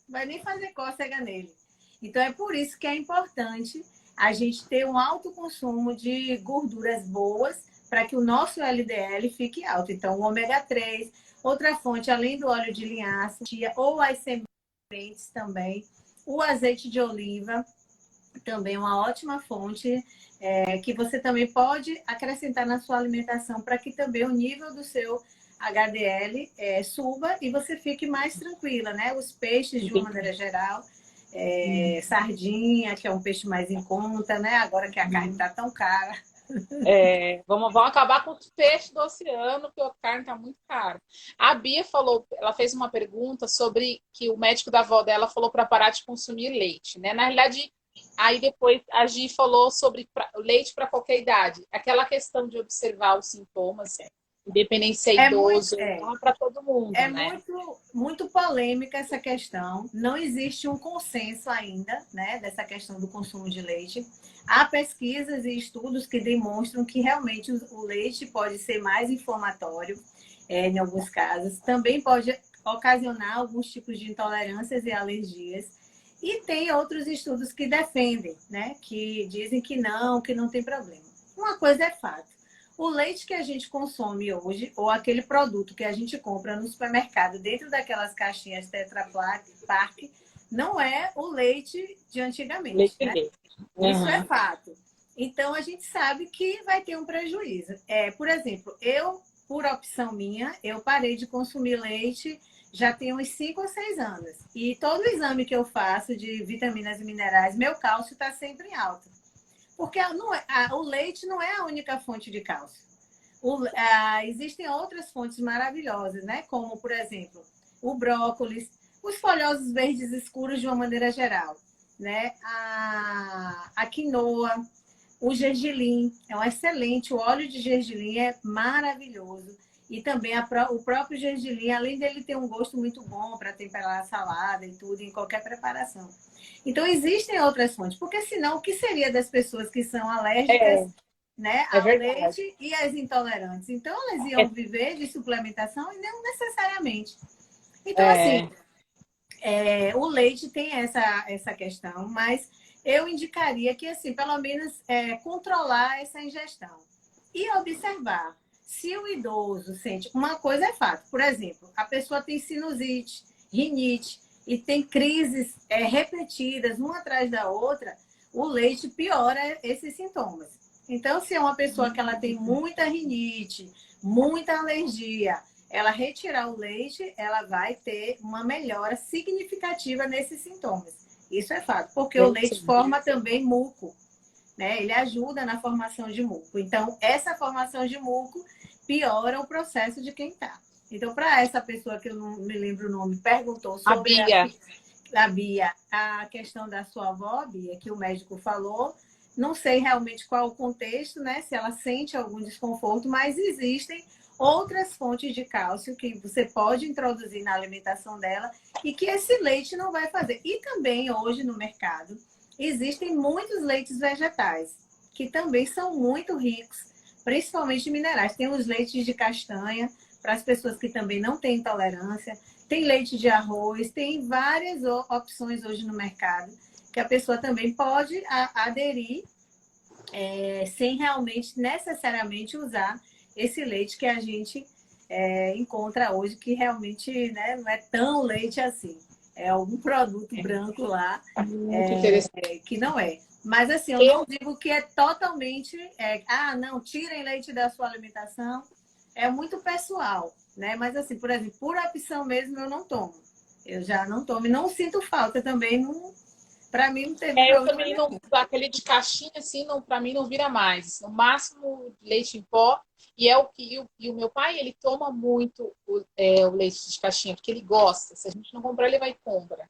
vai nem fazer cócega nele. Então, é por isso que é importante a gente ter um alto consumo de gorduras boas para que o nosso LDL fique alto. Então, o ômega 3, outra fonte, além do óleo de linhaça, ou as sementes também, o azeite de oliva, também uma ótima fonte que você também pode acrescentar na sua alimentação para que também o nível do seu HDL suba e você fique mais tranquila, né? Os peixes, de uma maneira geral, sardinha, que é um peixe mais em conta, né? Agora que a carne está tão cara. Vamos acabar com os peixes do oceano, porque a carne está muito cara. A Bia falou, ela fez uma pergunta sobre que o médico da avó dela falou para parar de consumir leite, né? Na realidade, aí depois a Gi falou sobre leite para qualquer idade. Aquela questão de observar os sintomas, independente se é idoso ou não, é para todo mundo, É né? muito polêmica essa questão. Não existe um consenso ainda, né, dessa questão do consumo de leite. Há pesquisas e estudos que demonstram que realmente o leite pode ser mais inflamatório, em alguns casos. Também pode ocasionar alguns tipos de intolerâncias e alergias. E tem outros estudos que defendem, né, que dizem que não tem problema. uma coisa é fato. O leite que a gente consome hoje, ou aquele produto que a gente compra no supermercado, dentro daquelas caixinhas Tetra Pak, não é o leite de antigamente, Leite né? leite. Isso é Uhum. fato. Então, a gente sabe que vai ter um prejuízo. Por exemplo, eu, por opção minha, eu parei de consumir leite já tem uns 5 ou 6 anos. E todo exame que eu faço de vitaminas e minerais, meu cálcio está sempre em alta. Porque o leite não é a única fonte de cálcio. Existem outras fontes maravilhosas, né? Como, por exemplo, o brócolis, os folhosos verdes escuros de uma maneira geral, né? A quinoa, o gergelim é um excelente, o óleo de gergelim é maravilhoso. E também o próprio gergelim, além dele ter um gosto muito bom para temperar a salada e tudo, em qualquer preparação. Então, existem outras fontes, porque senão, o que seria das pessoas que são alérgicas, É, né, é ao verdade. leite e as intolerantes? Então, elas É, iam viver de suplementação e não necessariamente. Então, assim, é, o leite tem essa questão, mas eu indicaria que, assim, pelo menos controlar essa ingestão e observar se o idoso sente. Uma coisa é fato, por exemplo, a pessoa tem sinusite, rinite e tem crises repetidas, uma atrás da outra, o leite piora esses sintomas. Então, se é uma pessoa que ela tem muita rinite, muita alergia, ela retirar o leite, ela vai ter uma melhora significativa nesses sintomas. Isso é fato, porque o leite sim. forma também muco, né? Ele ajuda na formação de muco. Então, essa formação de muco piora o processo de quem está. Então, para essa pessoa que eu não me lembro o nome, perguntou A sobre Bia. a Bia, a questão da sua avó, Bia, que o médico falou. Não sei realmente qual o contexto, né? Se ela sente algum desconforto, mas existem outras fontes de cálcio que você pode introduzir na alimentação dela e que esse leite não vai fazer. E também hoje no mercado existem muitos leites vegetais que também são muito ricos, principalmente em minerais. Tem os leites de castanha para as pessoas que também não têm intolerância, tem leite de arroz, tem várias opções hoje no mercado que a pessoa também pode aderir sem realmente necessariamente usar esse leite que a gente encontra hoje, que realmente, né, não é tão leite assim. É algum produto branco lá Muito interessante. que não é. Mas assim, eu não Eu, digo que é totalmente. Não, tirem leite da sua alimentação. É muito pessoal, né? Mas assim, por exemplo, por opção mesmo, eu não tomo. Eu já não tomo. E não sinto falta também. Para mim, não teve eu problema também não, nenhum. aquele de caixinha, assim, não, para mim não vira mais. No máximo, leite em pó. E é o que e o meu pai, ele toma muito o leite de caixinha, porque ele gosta. Se a gente não comprar, ele vai e compra.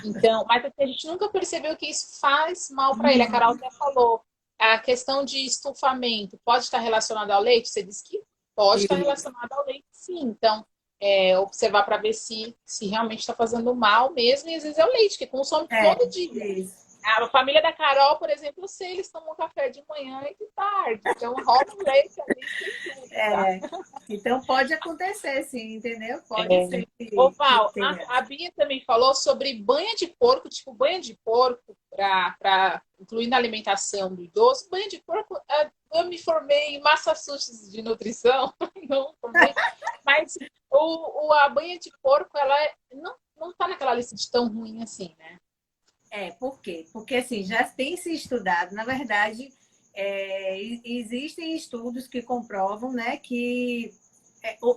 Então, mas assim, a gente nunca percebeu que isso faz mal para ele. A Carol até falou. A questão de estufamento pode estar relacionada ao leite? Você disse que pode estar relacionada ao leite, sim. Então, observar para ver se realmente está fazendo mal mesmo. E às vezes é o leite, que consome todo dia. Isso. A família da Carol, por exemplo, eu sei, eles tomam café de manhã e de tarde. Então, rola um leite ali, sem dúvida. Então pode acontecer, sim, entendeu? Pode É. ser Ô, que Val, tenha. a Bia também falou sobre banha de porco, tipo banha de porco, para incluir na alimentação do idoso. Banha de porco, eu me formei em Massachusetts de nutrição, não formei, mas a banha de porco, ela não tá naquela lista de tão ruim assim, né? Por quê? Porque assim, já tem se estudado, na verdade, existem estudos que comprovam, né, que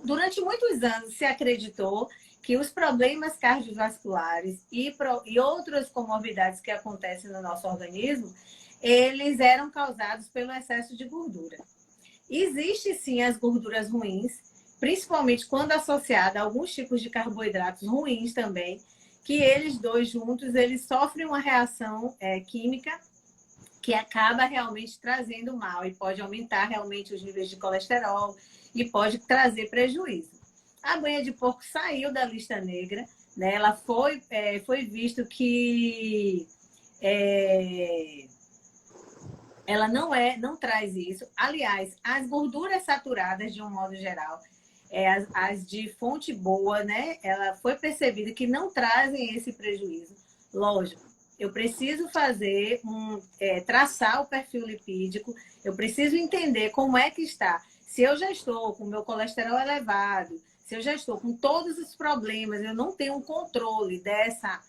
durante muitos anos se acreditou que os problemas cardiovasculares e outras comorbidades que acontecem no nosso organismo, eles eram causados pelo excesso de gordura. Existe sim as gorduras ruins, principalmente quando associada a alguns tipos de carboidratos ruins também, que eles dois juntos, eles sofrem uma reação química que acaba realmente trazendo mal e pode aumentar realmente os níveis de colesterol e pode trazer prejuízo. A banha de porco saiu da lista negra, né? Ela foi visto que ela não traz isso. Aliás, as gorduras saturadas, de um modo geral, as de fonte boa, né? Ela foi percebida que não trazem esse prejuízo. Lógico, Eu preciso fazer traçar o perfil lipídico, eu preciso entender como é que está. Se eu já estou com o meu colesterol elevado, se eu já estou com todos os problemas, eu não tenho um controle dessa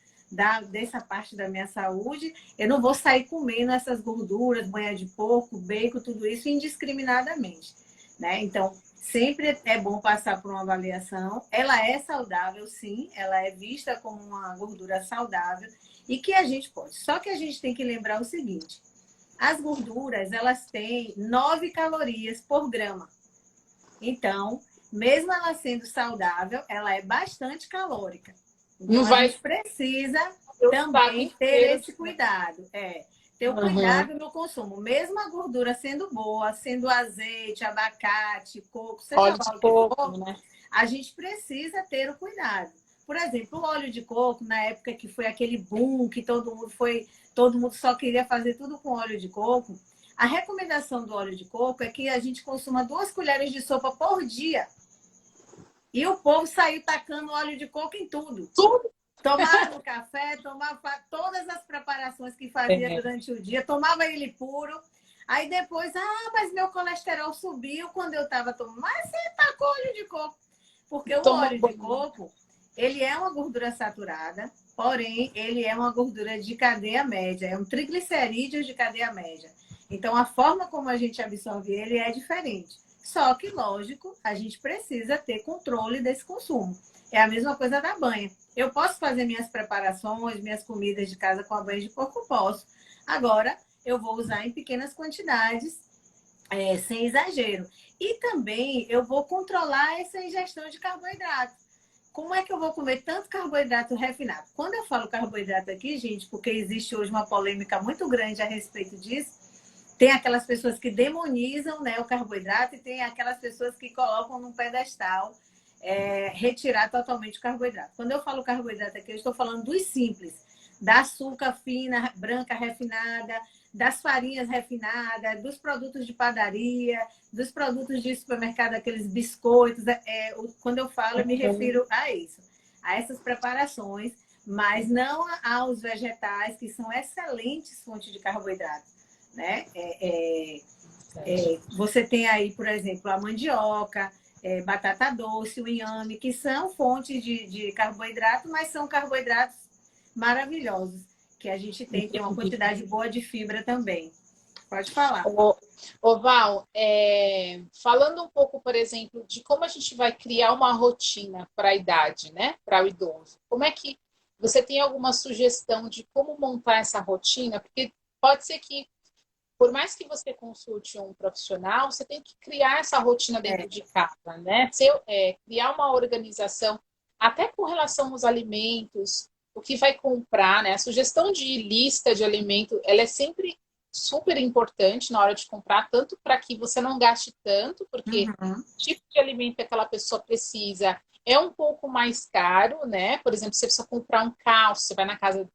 parte da minha saúde, eu não vou sair comendo essas gorduras, banha de porco, bacon, tudo isso indiscriminadamente, né? Então, sempre é bom passar por uma avaliação. Ela é saudável, sim, ela é vista como uma gordura saudável e que a gente pode. Só que a gente tem que lembrar o seguinte: as gorduras, elas têm 9 calorias por grama. Então, mesmo ela sendo saudável, ela é bastante calórica. Então, Não a vai gente precisa ter o estado também ter inteiro esse cuidado. Ter o Uhum. cuidado no consumo. Mesmo a gordura sendo boa, sendo azeite, abacate, coco, seja Óleo lá de o que coco, for, né? a gente precisa ter o cuidado. Por exemplo, o óleo de coco, na época que foi aquele boom, que todo mundo só queria fazer tudo com óleo de coco. A recomendação do óleo de coco é que a gente consuma 2 colheres de sopa por dia. E o povo saiu tacando óleo de coco em tudo. Tudo. Tomava no café, tomava todas as preparações que fazia É. durante o dia, tomava ele puro. Aí depois, mas meu colesterol subiu quando eu estava tomando. Mas você tacou óleo de coco. Porque o Toma óleo de banho. coco, ele é uma gordura saturada, porém, ele é uma gordura de cadeia média, é um triglicerídeo de cadeia média. Então, a forma como a gente absorve ele é diferente. Só que, lógico, a gente precisa ter controle desse consumo. É a mesma coisa da banha. Eu posso fazer minhas preparações, minhas comidas de casa com a banha de porco? Posso. Agora, eu vou usar em pequenas quantidades, sem exagero. E também eu vou controlar essa ingestão de carboidrato. Como é que eu vou comer tanto carboidrato refinado? Quando eu falo carboidrato aqui, gente, porque existe hoje uma polêmica muito grande a respeito disso, tem aquelas pessoas que demonizam, né, o carboidrato e tem aquelas pessoas que colocam num pedestal retirar totalmente o carboidrato. Quando eu falo carboidrato aqui, eu estou falando dos simples, da açúcar fina, branca refinada, das farinhas refinadas, dos produtos de padaria, dos produtos de supermercado, aqueles biscoitos. Quando eu falo, eu me refiro a isso, a essas preparações, mas não aos vegetais, que são excelentes fontes de carboidrato, né? Você tem aí, por exemplo, a mandioca, batata doce, o inhame, que são fontes de carboidrato, mas são carboidratos maravilhosos, que a gente tem uma quantidade boa de fibra também. Pode falar. Ô Val, falando um pouco, por exemplo, de como a gente vai criar uma rotina para a idade, né? Para o idoso. Como é que você tem alguma sugestão de como montar essa rotina? Porque pode ser que, por mais que você consulte um profissional, você tem que criar essa rotina dentro de casa, né? Criar uma organização, até com relação aos alimentos, o que vai comprar, né? A sugestão de lista de alimento, ela é sempre super importante na hora de comprar, tanto para que você não gaste tanto, porque Uhum. o tipo de alimento que aquela pessoa precisa é um pouco mais caro, né? Por exemplo, você precisa comprar um calço, você vai na casa,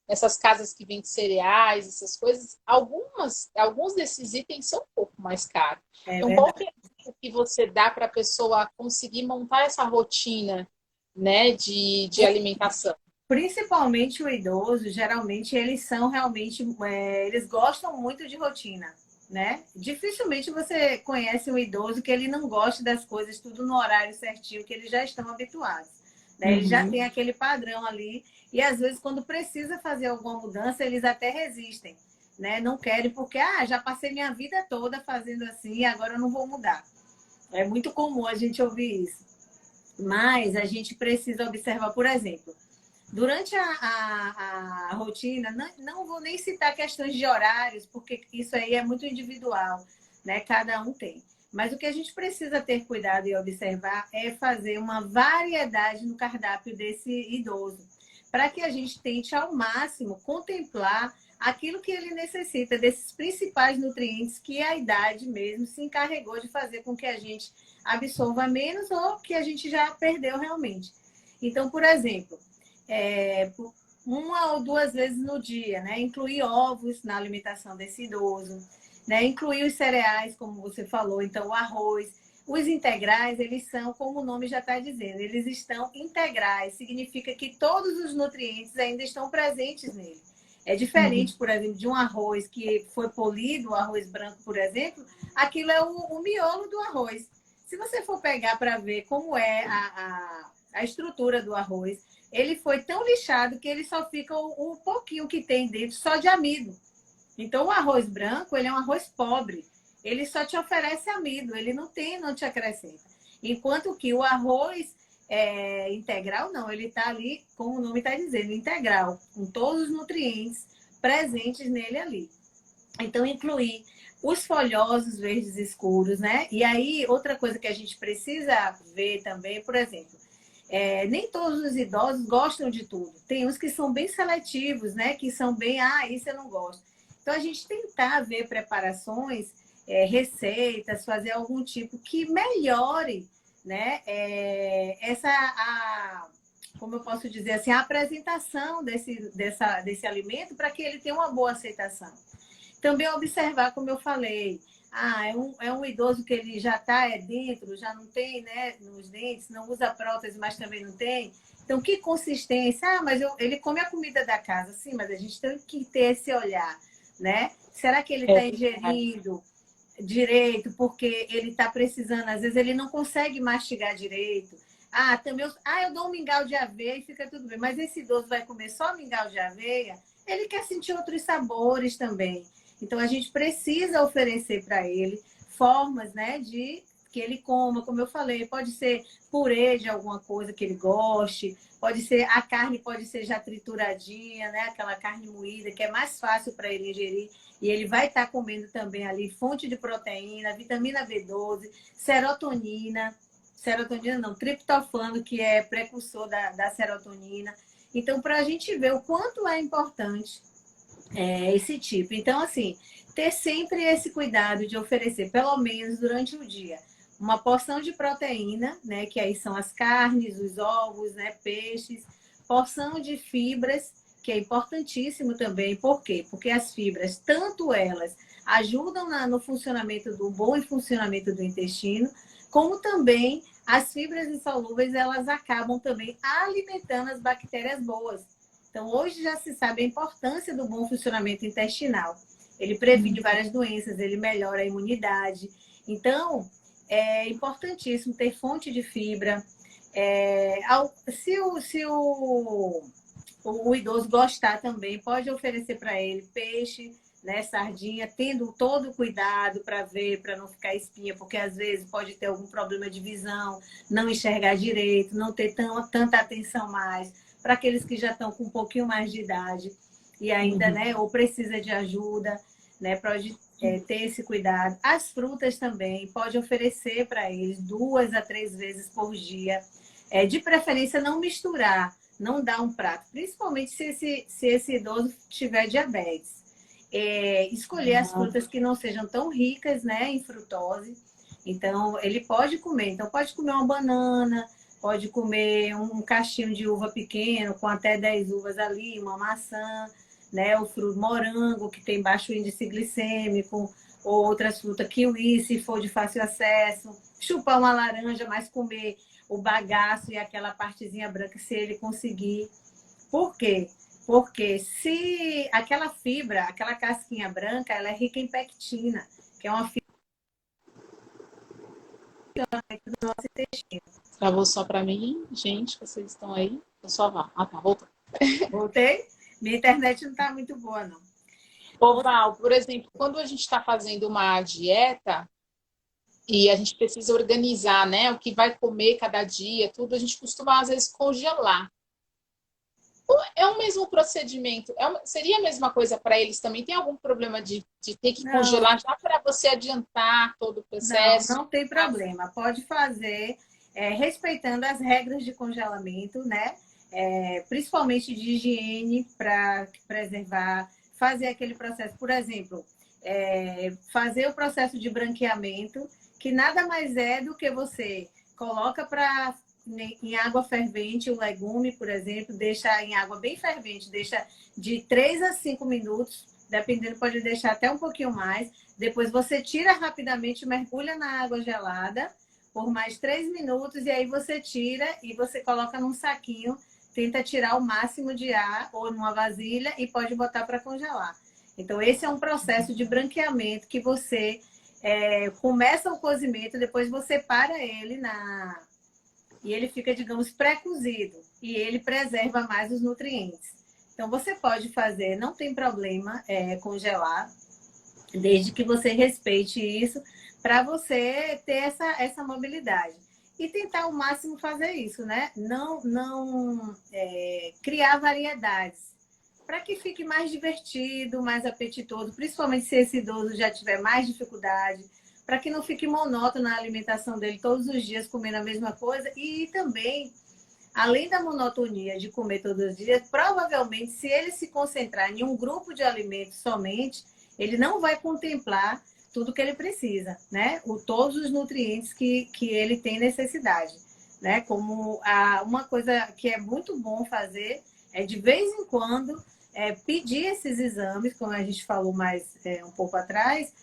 nessas casas que vendem cereais, essas coisas, alguns desses itens são um pouco mais caros. É Então, qual verdade. que é o que você dá para a pessoa conseguir montar essa rotina, né, de alimentação? Principalmente o idoso, geralmente eles são realmente, eles gostam muito de rotina, né? Dificilmente você conhece um idoso que ele não goste das coisas tudo no horário certinho, que eles já estão habituados, né? Eles já Uhum. têm aquele padrão ali e às vezes quando precisa fazer alguma mudança, eles até resistem, né? Não querem porque, já passei minha vida toda fazendo assim e agora eu não vou mudar. É muito comum a gente ouvir isso. Mas a gente precisa observar, por exemplo, durante a rotina, não vou nem citar questões de horários, porque isso aí é muito individual, né? Cada um tem. Mas o que a gente precisa ter cuidado e observar é fazer uma variedade no cardápio desse idoso, para que a gente tente ao máximo contemplar aquilo que ele necessita, desses principais nutrientes que a idade mesmo se encarregou de fazer com que a gente absorva menos ou que a gente já perdeu realmente. Então, por exemplo, é, 1 ou 2 vezes no dia, né? Incluir ovos na alimentação desse idoso, né? Incluir os cereais, como você falou, então o arroz. Os integrais, eles são, como o nome já está dizendo, eles estão integrais, significa que todos os nutrientes ainda estão presentes nele. É Uhum. diferente, por exemplo, de um arroz que foi polido, o arroz branco, por exemplo, aquilo é o miolo do arroz. Se você for pegar para ver como é a estrutura do arroz, ele foi tão lixado que ele só fica o pouquinho que tem dentro só de amido. Então, o arroz branco, ele é um arroz pobre. Ele só te oferece amido, ele não te acrescenta. Enquanto que o arroz integral, não, ele está ali, como o nome está dizendo, integral, com todos os nutrientes presentes nele ali. Então, incluir os folhosos verdes escuros, né? E aí, outra coisa que a gente precisa ver também, por exemplo, nem todos os idosos gostam de tudo. Tem uns que são bem seletivos, né? Que são bem, isso eu não gosto. Então, a gente tentar ver preparações, receitas, fazer algum tipo que melhore, né? Como eu posso dizer assim, a apresentação desse alimento para que ele tenha uma boa aceitação. Também observar, como eu falei, é um idoso que ele já está dentro, já não tem, né, nos dentes, não usa prótese, mas também não tem. Então, que consistência? Mas ele come a comida da casa. Sim, mas a gente tem que ter esse olhar, né? Será que ele É está verdade. ingerindo direito porque ele está precisando? Às vezes ele não consegue mastigar direito. Também eu dou um mingau de aveia e fica tudo bem. Mas esse idoso vai comer só mingau de aveia? Ele quer sentir outros sabores também. Então, a gente precisa oferecer para ele formas, né, de que ele coma, como eu falei, pode ser purê de alguma coisa que ele goste, pode ser, a carne pode ser já trituradinha, né, aquela carne moída, que é mais fácil para ele ingerir, e ele vai estar comendo também ali fonte de proteína, vitamina B12, serotonina não, triptofano, que é precursor da serotonina. Então, para a gente ver o quanto é importante esse tipo. Então, assim, ter sempre esse cuidado de oferecer, pelo menos durante o dia, uma porção de proteína, né? Que aí são as carnes, os ovos, né? Peixes, porção de fibras, que é importantíssimo também. Por quê? Porque as fibras, tanto elas ajudam no funcionamento do bom funcionamento do intestino, como também as fibras insolúveis, elas acabam também alimentando as bactérias boas. Então, hoje já se sabe a importância do bom funcionamento intestinal. Ele previne Uhum. várias doenças, ele melhora a imunidade. Então, é importantíssimo ter fonte de fibra. Se o idoso gostar também, pode oferecer para ele peixe, né, sardinha, tendo todo o cuidado para ver, para não ficar espinha, porque às vezes pode ter algum problema de visão, não enxergar direito, não ter tanta atenção mais. Para aqueles que já estão com um pouquinho mais de idade e ainda, Uhum. né, ou precisa de ajuda, né, pode ter esse cuidado. As frutas também, pode oferecer para eles 2 a 3 vezes por dia. De preferência, não misturar, não dar um prato, principalmente se esse idoso tiver diabetes. Escolher as Ah, frutas que não sejam tão ricas, né, em frutose. Então, ele pode comer. Então, pode comer uma banana, pode comer um cachinho de uva pequeno, com até 10 uvas ali, uma maçã, né, o fruto morango, que tem baixo índice glicêmico, ou outras frutas, kiwi, se for de fácil acesso. Chupar uma laranja, mas comer o bagaço e aquela partezinha branca, se ele conseguir. Por quê? Porque se aquela fibra, aquela casquinha branca, ela é rica em pectina, que é uma fibra do nosso intestino. travou só para mim. Gente, vocês estão aí? Eu só vá. Ah, tá, voltou. Voltei? Minha internet não está muito boa, não. Ô, Val, por exemplo, quando a gente está fazendo uma dieta e a gente precisa organizar, né, o que vai comer cada dia, tudo, a gente costuma, às vezes, congelar. É o mesmo procedimento? Seria a mesma coisa para eles também? Tem algum problema de ter que Não, congelar já para você adiantar todo o não, processo? não tem problema. Pode fazer, respeitando as regras de congelamento, né? Principalmente de higiene para preservar, fazer aquele processo, por exemplo, fazer o processo de branqueamento, que nada mais é do que você coloca em água fervente o legume, por exemplo, deixa em água bem fervente, deixa de 3 a 5 minutos, dependendo, pode deixar até um pouquinho mais. Depois você tira rapidamente, mergulha na água gelada por mais 3 minutos e aí você tira e você coloca num saquinho tenta tirar o máximo de ar ou numa vasilha e pode botar para congelar. Então, esse é um processo de branqueamento que você começa o cozimento, depois você para ele e ele fica, digamos, pré-cozido. E ele preserva mais os nutrientes. Então, você pode fazer, não tem problema congelar, desde que você respeite isso, para você ter essa mobilidade. E tentar ao máximo fazer isso, né? Não criar variedades, para que fique mais divertido, mais apetitoso, principalmente se esse idoso já tiver mais dificuldade, para que não fique monótono na alimentação dele todos os dias comendo a mesma coisa. E também, além da monotonia de comer todos os dias, provavelmente, se ele se concentrar em um grupo de alimentos somente, ele não vai contemplar tudo que ele precisa, né? Todos os nutrientes que ele tem necessidade, né? Como uma coisa que é muito bom fazer é, de vez em quando, pedir esses exames, como a gente falou mais um pouco atrás,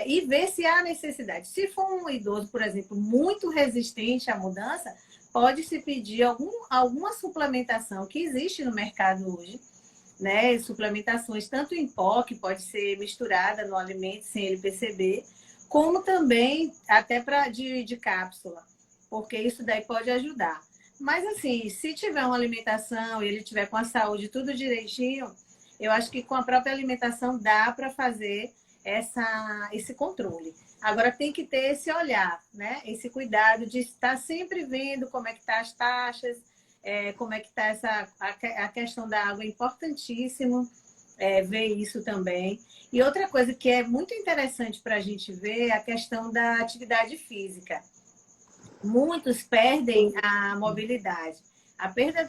e ver se há necessidade. Se for um idoso, por exemplo, muito resistente à mudança, pode-se pedir alguma suplementação que existe no mercado hoje, né? Suplementações tanto em pó, que pode ser misturada no alimento sem ele perceber, como também até de cápsula, porque isso daí pode ajudar. Mas assim, se tiver uma alimentação e ele tiver com a saúde tudo direitinho, eu acho que com a própria alimentação dá para fazer esse controle. Agora tem que ter esse olhar, né? Esse cuidado de estar sempre vendo como é que tá as taxas, como é que está a questão da água, é importantíssimo ver isso também. E outra coisa que é muito interessante para a gente ver é a questão da atividade física. Muitos perdem a mobilidade. A perda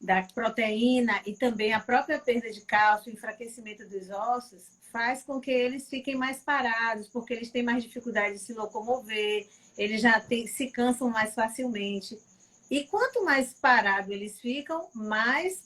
da proteína e também a própria perda de cálcio, o enfraquecimento dos ossos, faz com que eles fiquem mais parados, porque eles têm mais dificuldade de se locomover, eles se cansam mais facilmente. E quanto mais parado eles ficam, mais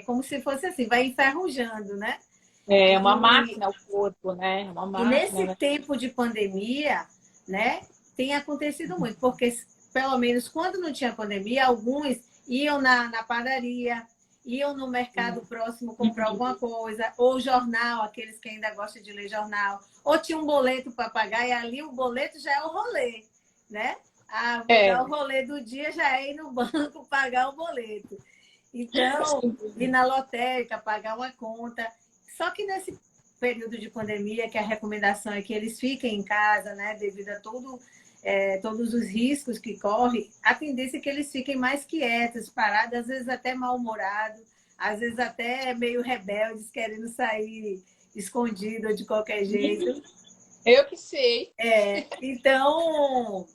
como se fosse assim, vai enferrujando, né? É uma máquina o corpo, né? É uma E máquina, nesse né? tempo de pandemia, né, tem acontecido muito, porque pelo menos quando não tinha pandemia, alguns iam na padaria, iam no mercado próximo comprar alguma coisa, ou jornal, aqueles que ainda gostam de ler jornal, ou tinha um boleto para pagar, e ali o boleto já é o rolê, né? Vou dar o rolê do dia já é ir no banco pagar o boleto. Então, ir na lotérica, pagar uma conta. Só que nesse período de pandemia, que a recomendação é que eles fiquem em casa, né, devido a todos os riscos que correm, a tendência é que eles fiquem mais quietos, parados, às vezes até mal-humorados, às vezes até meio rebeldes, querendo sair escondido de qualquer jeito. Eu que sei. Então,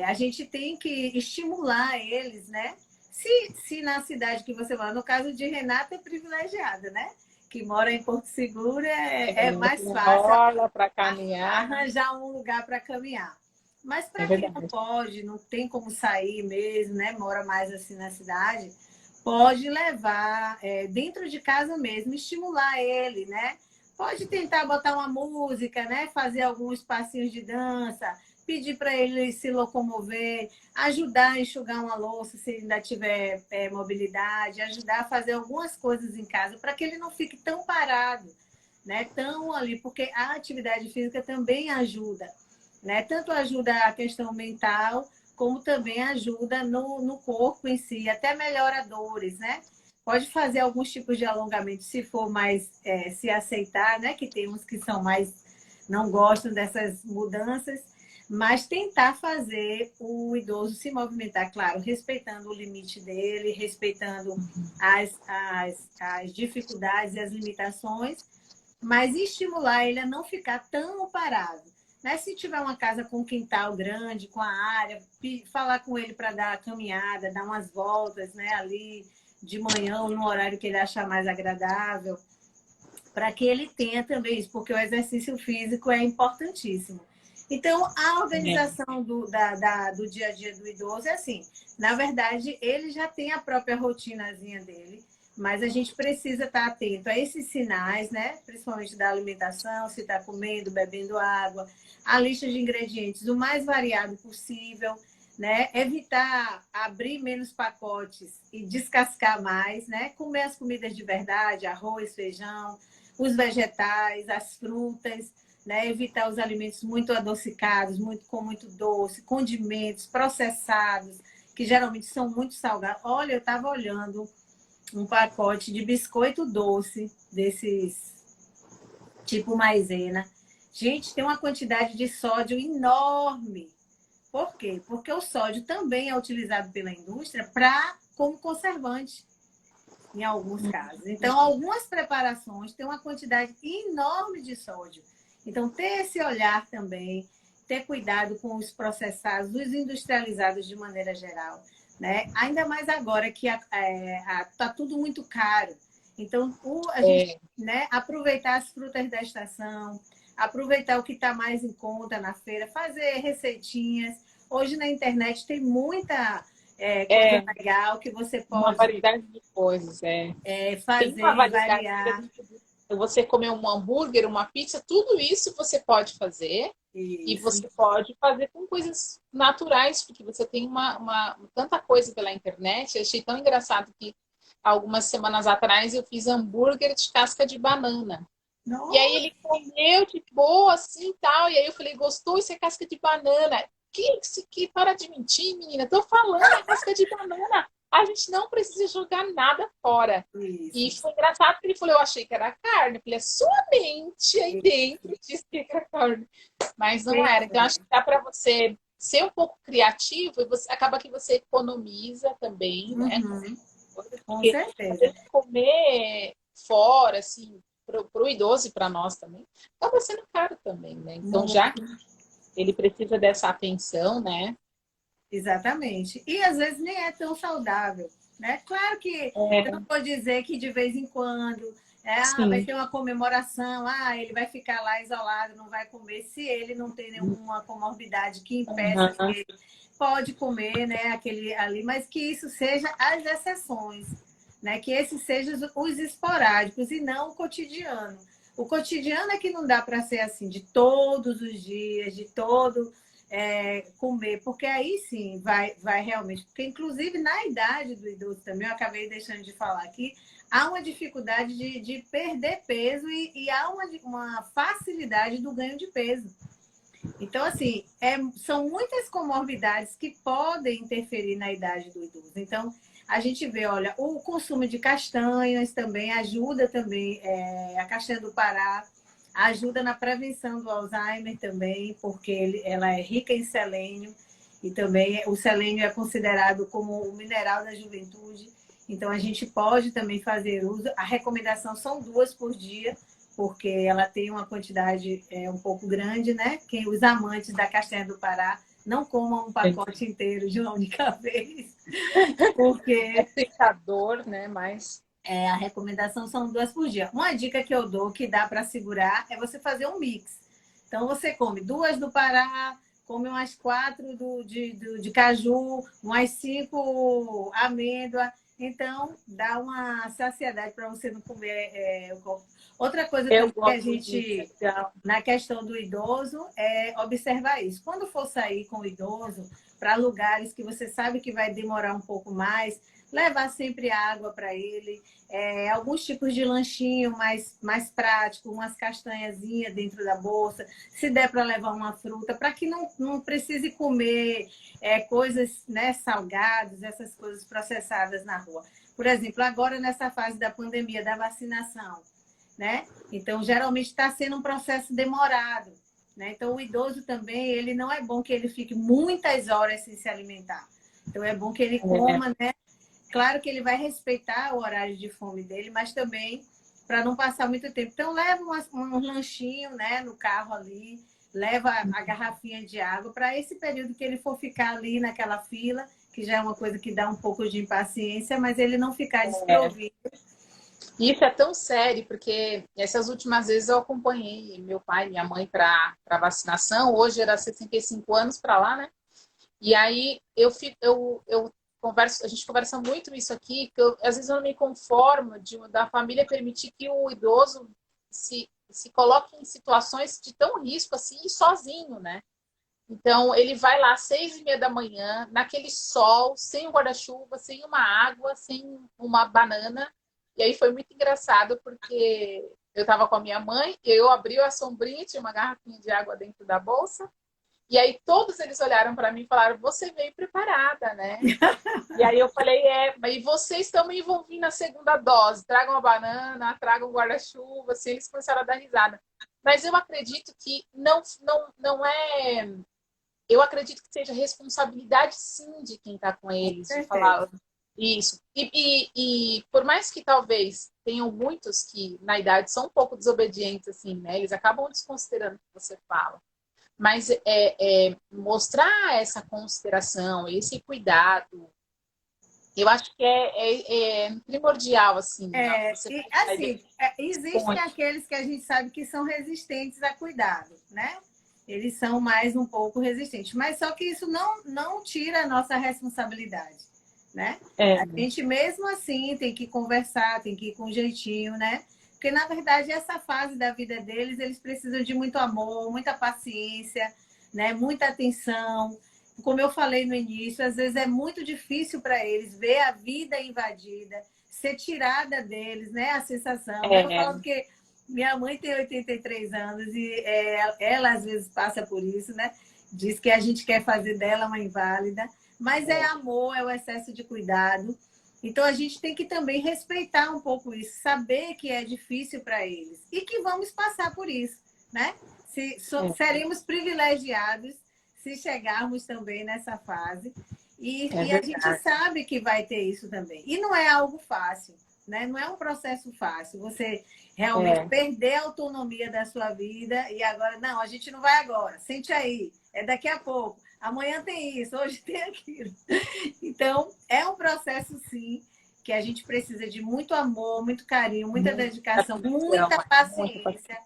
a gente tem que estimular eles, né? Se na cidade que você mora, no caso de Renata, é privilegiada, né? Que mora em Porto Seguro, é mais fácil Para caminhar. arranjar um lugar para caminhar. Mas para quem não pode, não tem como sair mesmo, né? Mora mais assim na cidade, pode levar dentro de casa mesmo, estimular ele, né? Pode tentar botar uma música, né? Fazer alguns passinhos de dança, pedir para ele se locomover, ajudar a enxugar uma louça se ele ainda tiver mobilidade, ajudar a fazer algumas coisas em casa para que ele não fique tão parado, né? Tão ali, porque a atividade física também ajuda, né? Tanto ajuda a questão mental, como também ajuda no corpo em si, até melhora dores, né? Pode fazer alguns tipos de alongamento, se for mais se aceitar, né? Que tem uns que são mais, não gostam dessas mudanças, mas tentar fazer o idoso se movimentar, claro, respeitando o limite dele, respeitando as dificuldades e as limitações, mas estimular ele a não ficar tão parado. Né? Se tiver uma casa com um quintal grande, com a área, falar com ele para dar a caminhada, dar umas voltas, né, ali de manhã ou no horário que ele achar mais agradável, para que ele tenha também isso, porque o exercício físico é importantíssimo. Então, a organização do dia a dia do idoso é assim, na verdade, ele já tem a própria rotinazinha dele, mas a gente precisa estar atento a esses sinais, né? Principalmente da alimentação, se está comendo, bebendo água, a lista de ingredientes o mais variado possível, né? Evitar abrir menos pacotes e descascar mais, né? Comer as comidas de verdade, arroz, feijão, os vegetais, as frutas, né? Evitar os alimentos muito adocicados, com muito doce, condimentos processados, que geralmente são muito salgados. Olha, eu estava olhando um pacote de biscoito doce, desses tipo maisena. Gente, tem uma quantidade de sódio enorme. Por quê? Porque o sódio também é utilizado pela indústria como conservante, em alguns casos. Então, algumas preparações têm uma quantidade enorme de sódio. Então, ter esse olhar também, ter cuidado com os processados, os industrializados de maneira geral, né? Ainda mais agora que está tudo muito caro. Então, a gente, né, aproveitar as frutas da estação, aproveitar o que está mais em conta na feira, fazer receitinhas. Hoje na internet tem muita coisa legal que você Uma pode variedade de coisas, Tem fazer uma e variedade que a variar. gente... Você comer um hambúrguer, uma pizza, tudo isso você pode fazer. E Isso. você pode fazer com coisas naturais, porque você tem tanta coisa pela internet. Eu achei tão engraçado que algumas semanas atrás eu fiz hambúrguer de casca de banana. E aí Nossa, ele comeu de boa, assim, tal. E aí eu falei, gostou? Isso é casca de banana. Que para de mentir, menina. Tô falando, é casca de banana. A gente não precisa jogar nada fora. E isso. foi engraçado que ele falou, eu achei que era carne. Eu falei, é sua mente aí dentro disse que era carne. Mas não Pois era. Então, é. acho que dá para você ser um pouco criativo e você acaba que você economiza também, né? Uhum, com Porque às certeza. vezes comer fora, assim, para o idoso e para nós também, acaba sendo caro também, né? Então, já que Muito. ele precisa dessa atenção, né? Exatamente. E às vezes nem é tão saudável, né? Claro que eu não vou dizer que de vez em quando vai Sim. ter uma comemoração, ele vai ficar lá isolado, não vai comer, se ele não tem nenhuma comorbidade que impeça que Uhum. ele pode comer, né, aquele ali, mas que isso seja as exceções, né? Que esses sejam os esporádicos e não o cotidiano. O cotidiano é que não dá para ser assim, de todos os dias, de todo comer, porque aí sim vai realmente. Porque, inclusive, na idade do idoso também, eu acabei deixando de falar aqui, há uma dificuldade de perder peso e há uma facilidade do ganho de peso. Então, assim, são muitas comorbidades que podem interferir na idade do idoso. Então, a gente vê, olha, o consumo de castanhas também ajuda também, a castanha do Pará ajuda na prevenção do Alzheimer também, porque ela é rica em selênio e também o selênio é considerado como o mineral da juventude. Então, a gente pode também fazer uso. A recomendação são 2 por dia, porque ela tem uma quantidade um pouco grande, né? Os amantes da castanha do Pará não comam um pacote inteiro de uma única vez, É porque tentador, né? Mas a recomendação são 2 por dia. Uma dica que eu dou que dá para segurar é você fazer um mix. Então, você come 2 do Pará, come umas 4 de caju, umas 5 amêndoa. Então, dá uma saciedade para você não comer Outra coisa eu também que a gosto disso. gente, na questão do idoso, é observar isso. Quando for sair com o idoso para lugares que você sabe que vai demorar um pouco mais, levar sempre água para ele, alguns tipos de lanchinho mais prático, umas castanhazinhas dentro da bolsa, se der para levar uma fruta, para que não precise comer coisas, né, salgadas, essas coisas processadas na rua. Por exemplo, agora nessa fase da pandemia, da vacinação, né? Então, geralmente está sendo um processo demorado, né? Então, o idoso também, ele não é bom que ele fique muitas horas sem se alimentar. Então, é bom que ele coma, né? Claro que ele vai respeitar o horário de fome dele, mas também para não passar muito tempo. Então, leva um lanchinho, né, no carro ali, leva a garrafinha de água para esse período que ele for ficar ali naquela fila, que já é uma coisa que dá um pouco de impaciência, mas ele não ficar desprovido. E isso é tão sério, porque essas últimas vezes eu acompanhei meu pai e minha mãe para vacinação. Hoje era 65 anos para lá, né? E aí eu converso, a gente conversa muito isso aqui, que às vezes eu não me conformo da família permitir que o idoso se coloque em situações de tão risco assim, sozinho, né? Então, ele vai lá às 6h30 da manhã, naquele sol, sem um guarda-chuva, sem uma água, sem uma banana. E aí foi muito engraçado, porque eu estava com a minha mãe, e eu abri a sombrinha, tinha uma garrafinha de água dentro da bolsa. E aí todos eles olharam para mim e falaram, você veio preparada, né? E aí eu falei, mas vocês estão me envolvendo na segunda dose. Tragam uma banana, tragam um guarda-chuva. Assim, eles começaram a dar risada. Mas eu acredito que não é... Eu acredito que seja responsabilidade, sim, de quem está com eles, de falar isso. E por mais que talvez tenham muitos que, na idade, são um pouco desobedientes, assim, né? Eles acabam desconsiderando o que você fala. Mas mostrar essa consideração, esse cuidado, eu acho que é primordial, assim. Você Assim, existem aqueles que a gente sabe que são resistentes a cuidado, né? Eles são mais um pouco resistentes. Mas só que isso não tira a nossa responsabilidade, né? A gente mesmo assim tem que conversar, tem que ir com jeitinho, né? Porque, na verdade, essa fase da vida deles, eles precisam de muito amor, muita paciência, né? Muita atenção. Como eu falei no início, às vezes é muito difícil para eles ver a vida invadida, ser tirada deles, né? A sensação. Eu falo que minha mãe tem 83 anos e ela às vezes passa por isso, né? Diz que a gente quer fazer dela uma inválida, mas é amor, é o excesso de cuidado. Então a gente tem que também respeitar um pouco isso, saber que é difícil para eles e que vamos passar por isso, né? Seremos privilegiados se chegarmos também nessa fase. E a gente sabe que vai ter isso também. E não é algo fácil, né? Não é um processo fácil. Você realmente perder a autonomia da sua vida e agora, não, a gente não vai agora. Sente aí, é daqui a pouco. Amanhã tem isso, hoje tem aquilo. Então, é um processo, sim, que a gente precisa de muito amor, muito carinho, muita dedicação, muita paciência.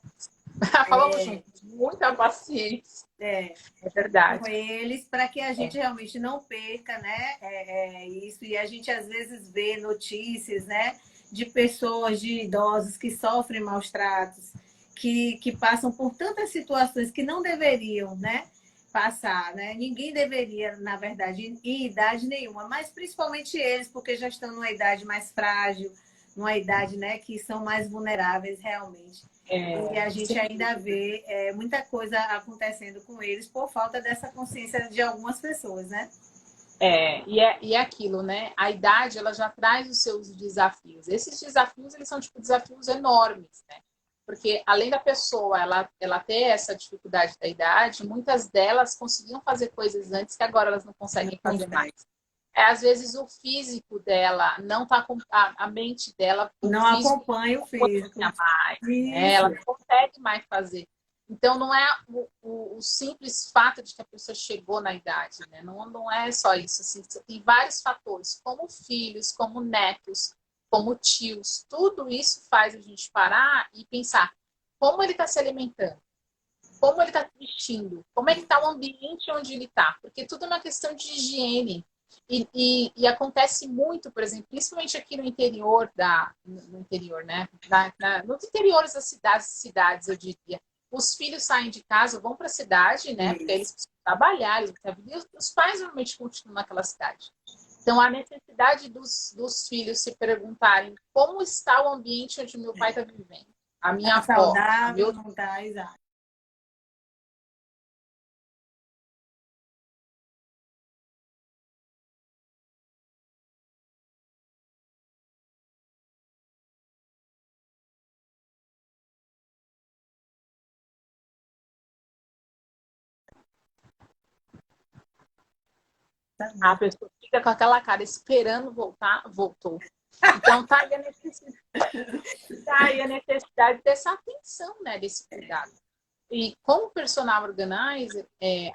Falamos juntos, muita paciência. É verdade. Com eles, para que a gente realmente não perca, né? Isso. E a gente, às vezes, vê notícias, né? De pessoas, de idosos que sofrem maus tratos, que passam por tantas situações que não deveriam, né? Passar, né? Ninguém deveria, na verdade, em idade nenhuma, mas principalmente eles, porque já estão numa idade mais frágil, numa idade, né, que são mais vulneráveis realmente. E a gente ainda vê muita coisa acontecendo com eles por falta dessa consciência de algumas pessoas, né? E é aquilo, né? A idade, ela já traz os seus desafios. Esses desafios, eles são, tipo, desafios enormes, né? Porque, além da pessoa ela ter essa dificuldade da idade, muitas delas conseguiam fazer coisas antes que agora elas não conseguem fazer mais. Às vezes, o físico dela não está com a mente dela... Não acompanha o físico. Mais, né? Ela não consegue mais fazer. Então, não é o simples fato de que a pessoa chegou na idade, né? Não é só isso. Assim, tem vários fatores, como filhos, como netos, como tios. Tudo isso faz a gente parar e pensar como ele está se alimentando, como ele está vestindo, como é que está o ambiente onde ele está. Porque tudo é uma questão de higiene. E acontece muito, por exemplo, principalmente aqui no interior, no interior, né? Nos interiores das cidades, eu diria. Os filhos saem de casa, vão para a cidade, né? Porque eles precisam trabalhar, eles precisam... os pais normalmente continuam naquela cidade. Então, a necessidade dos filhos se perguntarem como está o ambiente onde meu pai está vivendo. A minha avó. Saudável, não está, exato. A pessoa fica com aquela cara esperando voltar, voltou. Então, tá aí a necessidade dessa atenção, né, desse cuidado. E como personal organizer,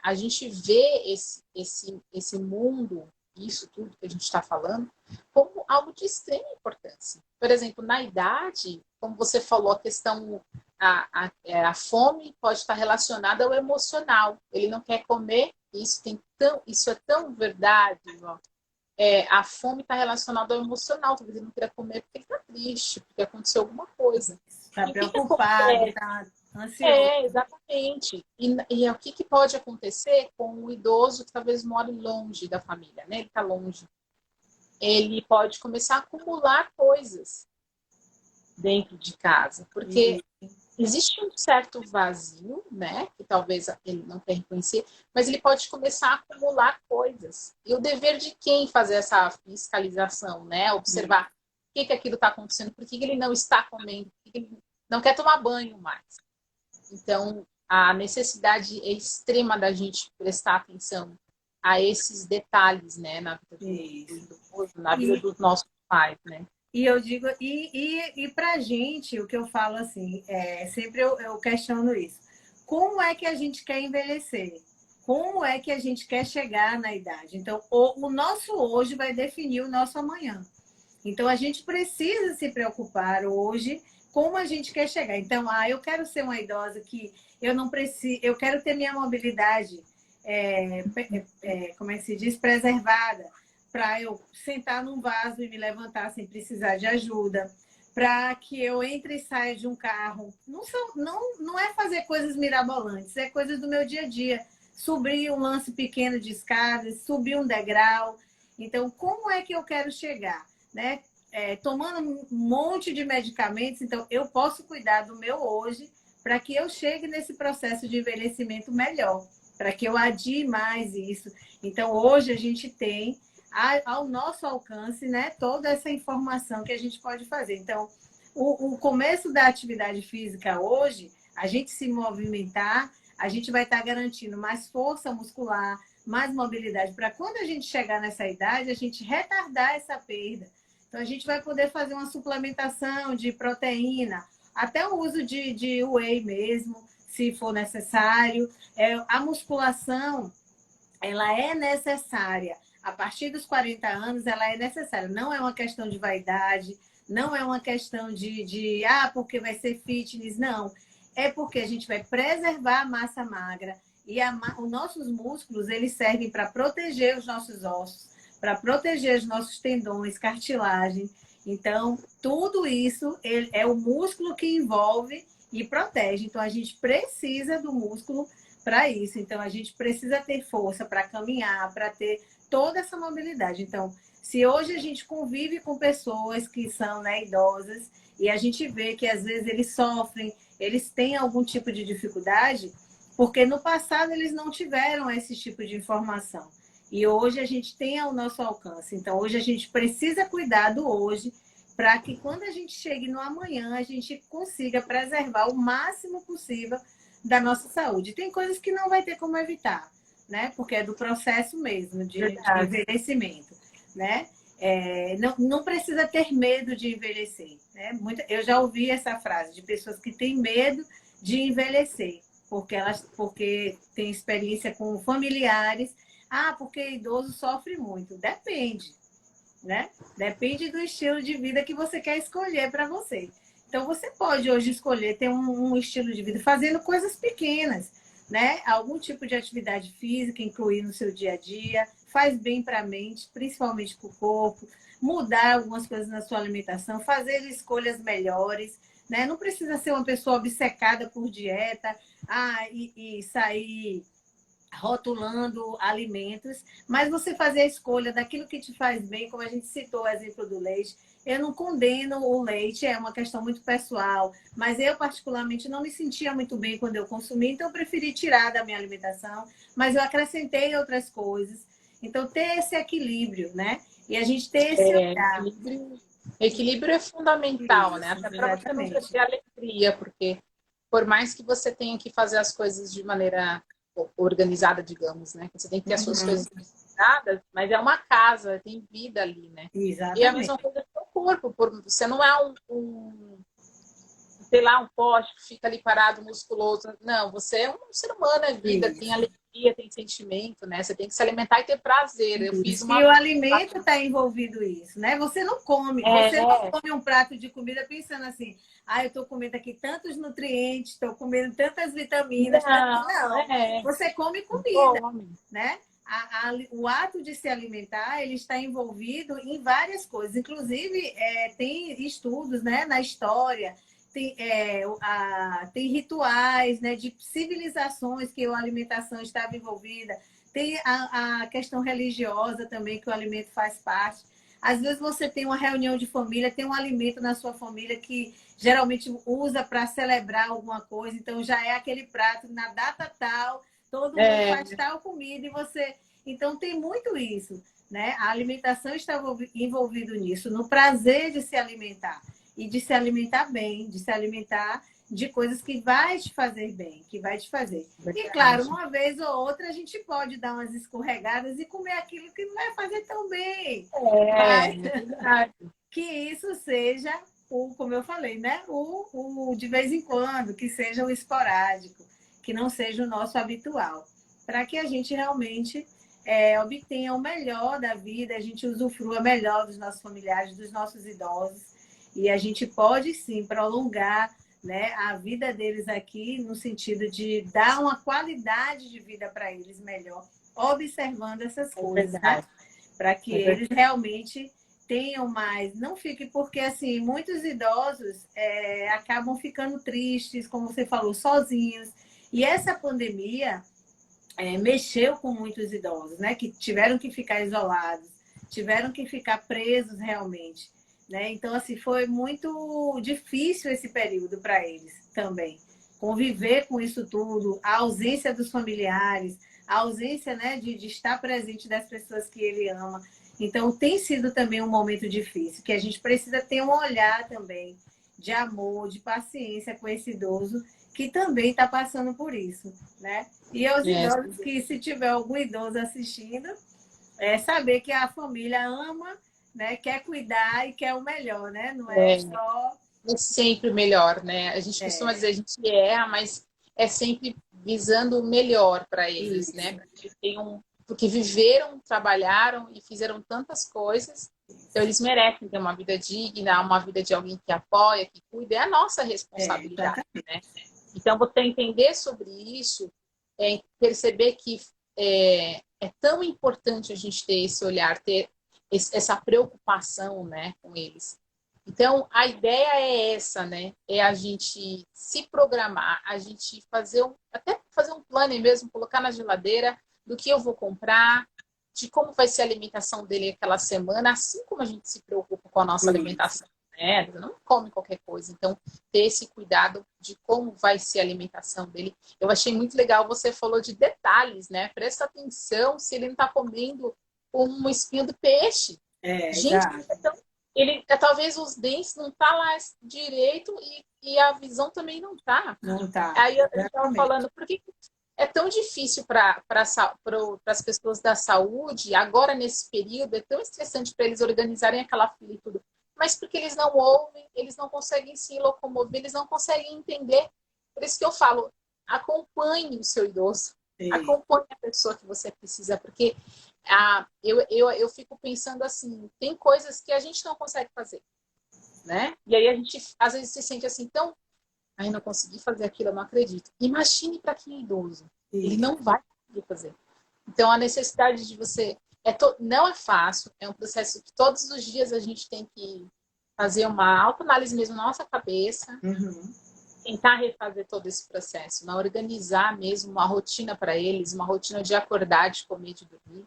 a gente vê esse mundo, isso tudo que a gente está falando, como algo de extrema importância. Por exemplo, na idade, como você falou, a questão, a fome pode estar relacionada ao emocional. Ele não quer comer, isso é tão verdade, ó. A fome está relacionada ao emocional. Talvez ele não queira comer porque ele está triste, porque aconteceu alguma coisa. Está preocupado, está ansioso. Exatamente. E o que, que pode acontecer com o idoso que talvez more longe da família, né? Ele está longe. Ele pode começar a acumular coisas dentro de casa, porque existe um certo vazio, né? Que talvez ele não tenha reconhecido, mas ele pode começar a acumular coisas. E o dever de quem fazer essa fiscalização, né? Observar o que, que aquilo está acontecendo, por que, que ele não está comendo, por que, que ele não quer tomar banho mais. Então, a necessidade é extrema da gente prestar atenção a esses detalhes, né? Na vida do idoso, na vida dos nossos pais, né? E eu digo, pra gente, o que eu falo assim, sempre eu questiono isso. Como é que a gente quer envelhecer? Como é que a gente quer chegar na idade? Então, o nosso hoje vai definir o nosso amanhã. Então, a gente precisa se preocupar hoje como a gente quer chegar. Então, eu quero ser uma idosa que eu não preciso, eu quero ter minha mobilidade, como é que se diz, preservada, para eu sentar num vaso e me levantar sem precisar de ajuda, para que eu entre e saia de um carro. Não é fazer coisas mirabolantes, é coisas do meu dia a dia. Subir um lance pequeno de escadas, subir um degrau. Então, como é que eu quero chegar? Né? Tomando um monte de medicamentos, então eu posso cuidar do meu hoje para que eu chegue nesse processo de envelhecimento melhor, para que eu adie mais isso. Então, hoje a gente tem ao nosso alcance, né, toda essa informação que a gente pode fazer. Então, o começo da atividade física hoje, a gente se movimentar, a gente vai estar garantindo mais força muscular, mais mobilidade, para quando a gente chegar nessa idade, a gente retardar essa perda. Então, a gente vai poder fazer uma suplementação de proteína, até o uso de whey mesmo, se for necessário. A musculação, ela é necessária. A partir dos 40 anos, ela é necessária. Não é uma questão de vaidade, não é uma questão porque vai ser fitness, não. É porque a gente vai preservar a massa magra e os nossos músculos, eles servem para proteger os nossos ossos, para proteger os nossos tendões, cartilagem. Então, tudo isso é o músculo que envolve e protege. Então, a gente precisa do músculo para isso. Então, a gente precisa ter força para caminhar, para ter toda essa mobilidade. Então, se hoje a gente convive com pessoas que são, né, idosas e a gente vê que às vezes eles sofrem, eles têm algum tipo de dificuldade, porque no passado eles não tiveram esse tipo de informação. E hoje a gente tem ao nosso alcance. Então, hoje a gente precisa cuidar do hoje para que quando a gente chegue no amanhã, a gente consiga preservar o máximo possível da nossa saúde. Tem coisas que não vai ter como evitar, né? Porque é do processo mesmo de envelhecimento, né? Não precisa ter medo de envelhecer, né? Eu já ouvi essa frase de pessoas que têm medo de envelhecer, porque tem experiência com familiares. Porque idoso sofre muito. Depende, né? Depende do estilo de vida que você quer escolher para você. Então, você pode hoje escolher ter um estilo de vida fazendo coisas pequenas, né? Algum tipo de atividade física, incluir no seu dia a dia, faz bem para a mente, principalmente para o corpo, mudar algumas coisas na sua alimentação, fazer escolhas melhores, né? Não precisa ser uma pessoa obcecada por dieta, e sair rotulando alimentos, mas você fazer a escolha daquilo que te faz bem, como a gente citou o exemplo do leite. Eu não condeno o leite, é uma questão muito pessoal, mas eu particularmente não me sentia muito bem quando eu consumi, então eu preferi tirar da minha alimentação, mas eu acrescentei outras coisas. Então, ter esse equilíbrio, né? E a gente ter esse olhar. Equilíbrio é fundamental, Isso, né? Até para você não exatamente. perder a alegria, porque por mais que você tenha que fazer as coisas de maneira organizada, digamos, né? Você tem que ter as suas coisas organizadas, mas é uma casa, tem vida ali, né? Exatamente. E é a mesma coisa com o corpo. Você não é sei lá, um poste que fica ali parado, musculoso. Não, você é um ser humano, é vida, tem alegria, tem sentimento, né? Você tem que se alimentar e ter prazer. Eu fiz E o alimento está envolvido isso, né? Você não come um prato de comida pensando assim, eu estou comendo aqui tantos nutrientes, estou comendo tantas vitaminas. Não. Você come comida, né? O ato de se alimentar, ele está envolvido em várias coisas. Inclusive, tem estudos, né, na história, tem rituais, né, de civilizações que a alimentação estava envolvida, tem a questão religiosa também, que o alimento faz parte. Às vezes você tem uma reunião de família, tem um alimento na sua família que geralmente usa para celebrar alguma coisa, então já é aquele prato na data tal, todo mundo faz tal comida e você... Então tem muito isso, né? A alimentação está envolvida nisso, no prazer de se alimentar e de se alimentar bem, de se alimentar de coisas que vai te fazer bem, que vai te fazer. E claro, uma vez ou outra a gente pode dar umas escorregadas e comer aquilo que não vai fazer tão bem. Mas que isso seja como eu falei, né? O de vez em quando, que seja o esporádico, que não seja o nosso habitual, para que a gente realmente obtenha o melhor da vida, a gente usufrua melhor dos nossos familiares, dos nossos idosos, e a gente pode sim prolongar, né, a vida deles aqui, no sentido de dar uma qualidade de vida para eles melhor, observando essas coisas, né? Para que eles realmente tenham mais, não fique, porque assim, muitos idosos acabam ficando tristes, como você falou, sozinhos, e essa pandemia mexeu com muitos idosos, né, que tiveram que ficar isolados, tiveram que ficar presos realmente. Né? Então, assim, foi muito difícil esse período para eles também. Conviver com isso tudo, a ausência dos familiares, a ausência, né, de estar presente das pessoas que ele ama. Então, tem sido também um momento difícil, que a gente precisa ter um olhar também de amor, de paciência com esse idoso, que também está passando por isso. Né? E aos idosos que, se tiver algum idoso assistindo, saber que a família ama, né? Quer cuidar e quer o melhor, né? Não é só... É sempre o melhor, né? A gente costuma dizer, a gente mas é sempre visando o melhor para eles, né? Porque viveram, trabalharam e fizeram tantas coisas, então eles merecem ter uma vida digna, uma vida de alguém que apoia, que cuida, é a nossa responsabilidade, né? Então, você entender sobre isso, perceber que é tão importante a gente ter esse olhar, ter essa preocupação, né, com eles. Então, a ideia é essa, né? É a gente se programar, a gente até fazer um plano mesmo, colocar na geladeira do que eu vou comprar, de como vai ser a alimentação dele aquela semana, assim como a gente se preocupa com a nossa alimentação, né? Não come qualquer coisa. Então, ter esse cuidado de como vai ser a alimentação dele. Eu achei muito legal, você falou de detalhes, né? Presta atenção se ele não está comendo um espinho do peixe. Gente, então, talvez os dentes não tá lá direito e a visão também não tá. Não tá. Aí eu estava falando, por que é tão difícil para as pessoas da saúde, agora nesse período, é tão estressante para eles organizarem aquela fila e tudo, mas porque eles não ouvem, eles não conseguem se locomover, eles não conseguem entender. Por isso que eu falo, acompanhe o seu idoso, acompanhe a pessoa que você precisa, porque eu fico pensando assim, tem coisas que a gente não consegue fazer, né? E aí a gente às vezes se sente assim, então, não consegui fazer aquilo, eu não acredito. Imagine para quem é idoso, ele não vai conseguir fazer. Então a necessidade de você não é fácil, é um processo que todos os dias a gente tem que fazer uma autoanálise mesmo na nossa cabeça, tentar refazer todo esse processo, organizar mesmo uma rotina para eles, uma rotina de acordar, de comer, de dormir.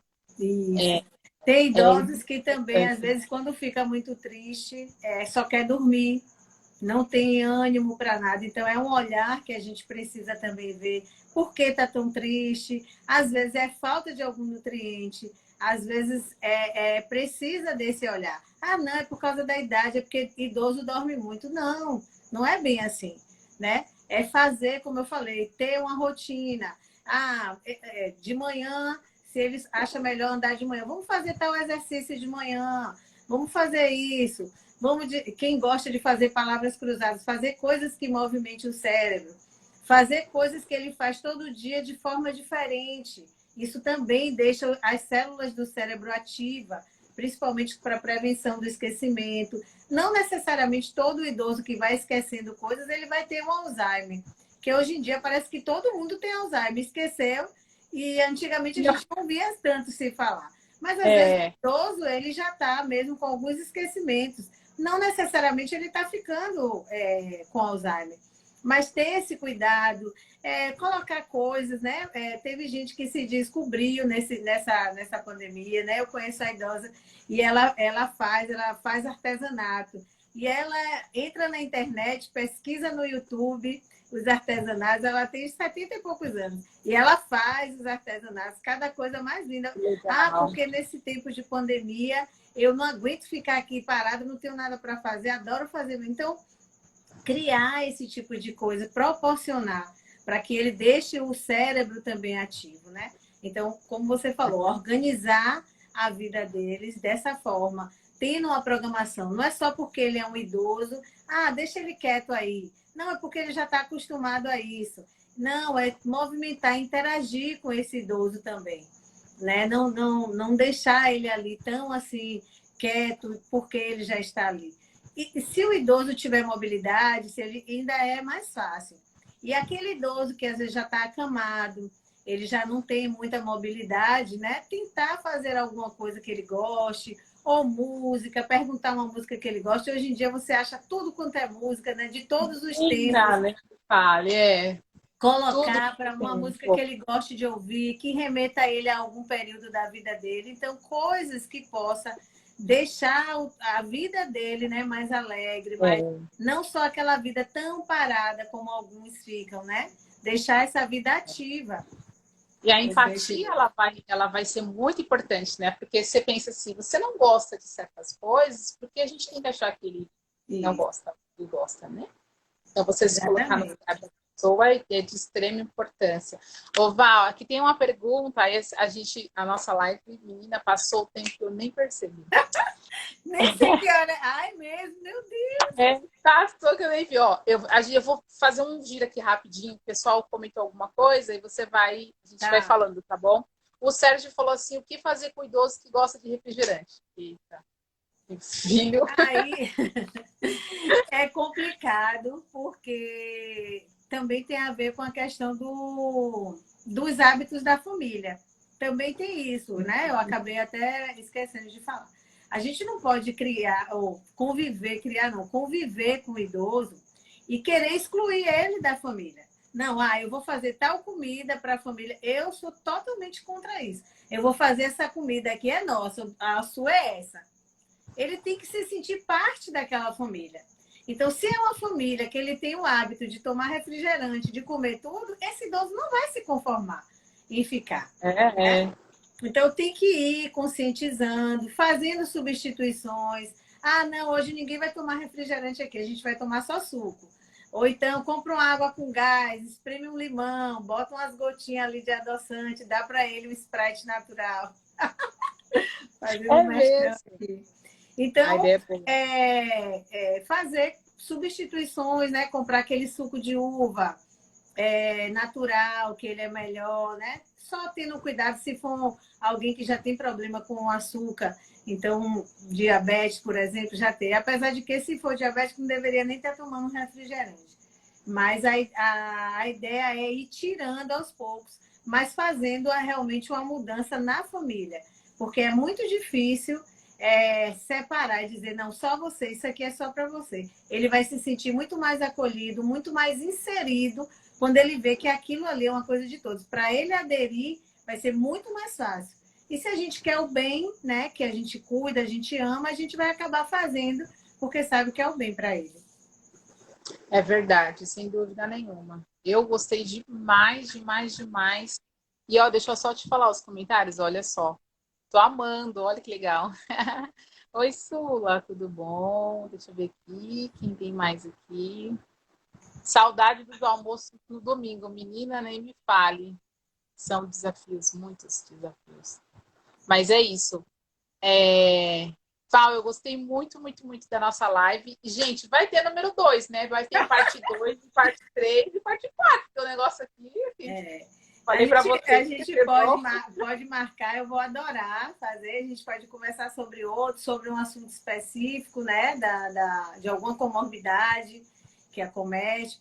Tem idosos que também, às vezes, quando fica muito triste, só quer dormir, não tem ânimo para nada. Então, é um olhar que a gente precisa também ver por que está tão triste. Às vezes, é falta de algum nutriente. Às vezes, precisa desse olhar. Não, é por causa da idade, é porque idoso dorme muito. Não, não é bem assim, né? É fazer, como eu falei, ter uma rotina. De manhã... Se eles acham melhor andar de manhã, vamos fazer tal exercício de manhã, vamos fazer isso. Quem gosta de fazer palavras cruzadas, fazer coisas que movimentem o cérebro, fazer coisas que ele faz todo dia de forma diferente. Isso também deixa as células do cérebro ativas, principalmente para a prevenção do esquecimento. Não necessariamente todo idoso que vai esquecendo coisas, ele vai ter um Alzheimer. Porque hoje em dia parece que todo mundo tem Alzheimer, esqueceu. E antigamente a gente não via tanto se falar. Mas às vezes o idoso ele já está mesmo com alguns esquecimentos. não necessariamente ele está ficando com Alzheimer. Mas ter esse cuidado, colocar coisas, né? Teve gente que se descobriu nessa pandemia, né? Eu conheço a idosa e ela faz artesanato. E ela entra na internet, pesquisa no YouTube os artesanatos, ela tem 70 e poucos anos. E ela faz os artesanatos, cada coisa mais linda. Ah, Legal. porque nesse tempo de pandemia eu não aguento ficar aqui parada, não tenho nada para fazer, adoro fazer. Então, criar esse tipo de coisa, proporcionar para que ele deixe o cérebro também ativo, né? Então, como você falou, organizar a vida deles dessa forma, tendo uma programação. Não é só porque ele é um idoso, deixa ele quieto aí. Não, é porque ele já está acostumado a isso. Não, é movimentar, interagir com esse idoso também, né? Não deixar ele ali tão assim quieto porque ele já está ali. E se o idoso tiver mobilidade, se ele ainda é mais fácil. E aquele idoso que às vezes já está acamado, ele já não tem muita mobilidade, né? Tentar fazer alguma coisa que ele goste, ou música, perguntar uma música que ele gosta. Hoje em dia você acha tudo quanto é música, né? De todos os tempos. Né? Fale, tudo Colocar que para uma tem. música que ele goste de ouvir, que remeta ele a algum período da vida dele. Então, coisas que possa deixar a vida dele, né, mais alegre, mas não só aquela vida tão parada como alguns ficam, né? Deixar essa vida ativa. E a empatia, ela vai ser muito importante, né? Porque você pensa assim, você não gosta de certas coisas, porque a gente tem que achar que ele não gosta, ele gosta, né? Então, você se colocar no lugar da pessoa é de extrema importância. Ô, Val, aqui tem uma pergunta, a nossa live, menina, passou o tempo que eu nem percebi. Nem sei que hora. Ai, mesmo, meu Deus. Passou que eu nem vi. Ó, eu vou fazer um giro aqui rapidinho. O pessoal comentou alguma coisa e a gente vai falando, tá bom? O Sérgio falou assim, o que fazer com o idoso que gosta de refrigerante? Eita, filho. Aí é complicado, porque também tem a ver com a questão dos hábitos da família. Também tem isso, né? Eu acabei até esquecendo de falar. A gente não pode conviver com o idoso e querer excluir ele da família. Não, eu vou fazer tal comida para a família. Eu sou totalmente contra isso. Eu vou fazer essa comida aqui, é nossa, a sua é essa. Ele tem que se sentir parte daquela família. Então, se é uma família que ele tem o hábito de tomar refrigerante, de comer tudo, esse idoso não vai se conformar em ficar. Né? Então, tem que ir conscientizando, fazendo substituições. Não, hoje ninguém vai tomar refrigerante aqui, a gente vai tomar só suco. Ou então, compra uma água com gás, espreme um limão, bota umas gotinhas ali de adoçante, dá para ele um Sprite natural. Fazendo um aqui. Então, fazer substituições, né? Comprar aquele suco de uva natural, que ele é melhor, né? Só tendo cuidado se for alguém que já tem problema com açúcar. Então, diabetes, por exemplo, já tem. Apesar de que, se for diabético, não deveria nem estar tomando refrigerante. Mas a ideia é ir tirando aos poucos, mas fazendo realmente uma mudança na família. Porque é muito difícil separar e dizer, não, só você, isso aqui é só para você. Ele vai se sentir muito mais acolhido, muito mais inserido, quando ele vê que aquilo ali é uma coisa de todos. Para ele aderir, vai ser muito mais fácil. E se a gente quer o bem, né, que a gente cuida, a gente ama, a gente vai acabar fazendo, porque sabe que é o bem para ele. É verdade, sem dúvida nenhuma. Eu gostei demais, demais, demais. E, ó, deixa eu só te falar os comentários, olha só. Tô amando, olha que legal. Oi, Sula, tudo bom? Deixa eu ver aqui, quem tem mais aqui? Saudade do almoço no domingo, menina, nem me fale. São desafios, muitos desafios. Mas é isso. Val, eu gostei muito, muito, muito da nossa live. E, gente, vai ter número 2, né? Vai ter parte 2, parte 3 e parte 4. Porque o negócio aqui... Falei para você. A gente pode marcar, eu vou adorar fazer. A gente pode conversar sobre um assunto específico, né? De alguma comorbidade que acomete.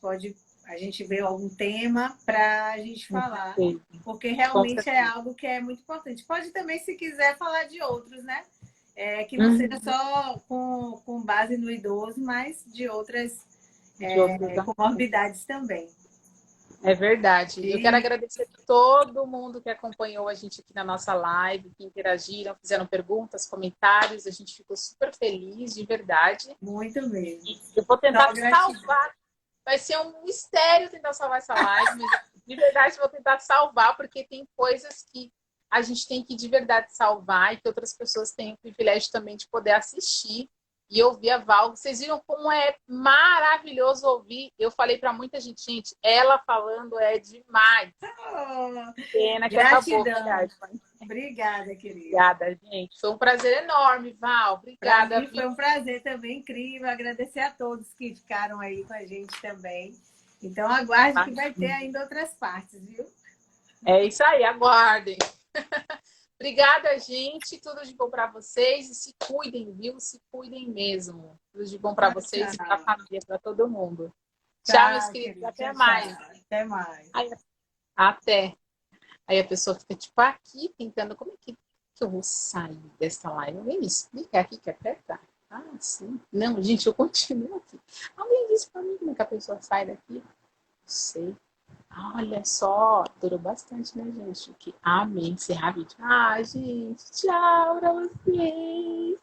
A gente ver algum tema para a gente falar. Porque realmente é algo que é muito importante. Pode também, se quiser, falar de outros, né? que não seja Uhum. só com base no idoso, mas de outras De outros. comorbidades também. É verdade. Eu quero E agradecer a todo mundo que acompanhou a gente aqui na nossa live, que interagiram, fizeram perguntas, comentários. A gente ficou super feliz, de verdade. muito mesmo. E eu vou Só tentar gratidão. salvar. Vai ser um mistério tentar salvar essa live, mas de verdade vou tentar salvar, porque tem coisas que a gente tem que de verdade salvar e que outras pessoas têm o privilégio também de poder assistir e ouvir a Val. Vocês viram como é maravilhoso ouvir? Eu falei para muita gente, gente, ela falando é demais. Oh, Pena que acabou, gratidão. verdade. Mas Obrigada, querida. obrigada, gente. Foi um prazer enorme, Val. Para Obrigada, mim viu? foi um prazer também, incrível. Agradecer a todos que ficaram aí com a gente também. Então, aguarde que vai ter ainda outras partes, viu? É isso aí, aguardem. Obrigada, gente. Tudo de bom para vocês e se cuidem, viu? Se cuidem mesmo. Tudo de bom para vocês e para a Tchau. família, para todo mundo. Tchau, meus Tchau, queridos. querida. Até Tchau, tchau. mais. Até mais. Aí, até. Aí a pessoa fica tipo aqui tentando, como é que eu vou sair dessa live? Alguém me explica aqui que aperta? Ah, sim. Não, gente, eu continuo aqui. Alguém disse para mim como é que a pessoa sai daqui? Não sei. Olha só, durou bastante, né, gente? Que amei encerrar vídeo. Ah, gente, tchau pra vocês.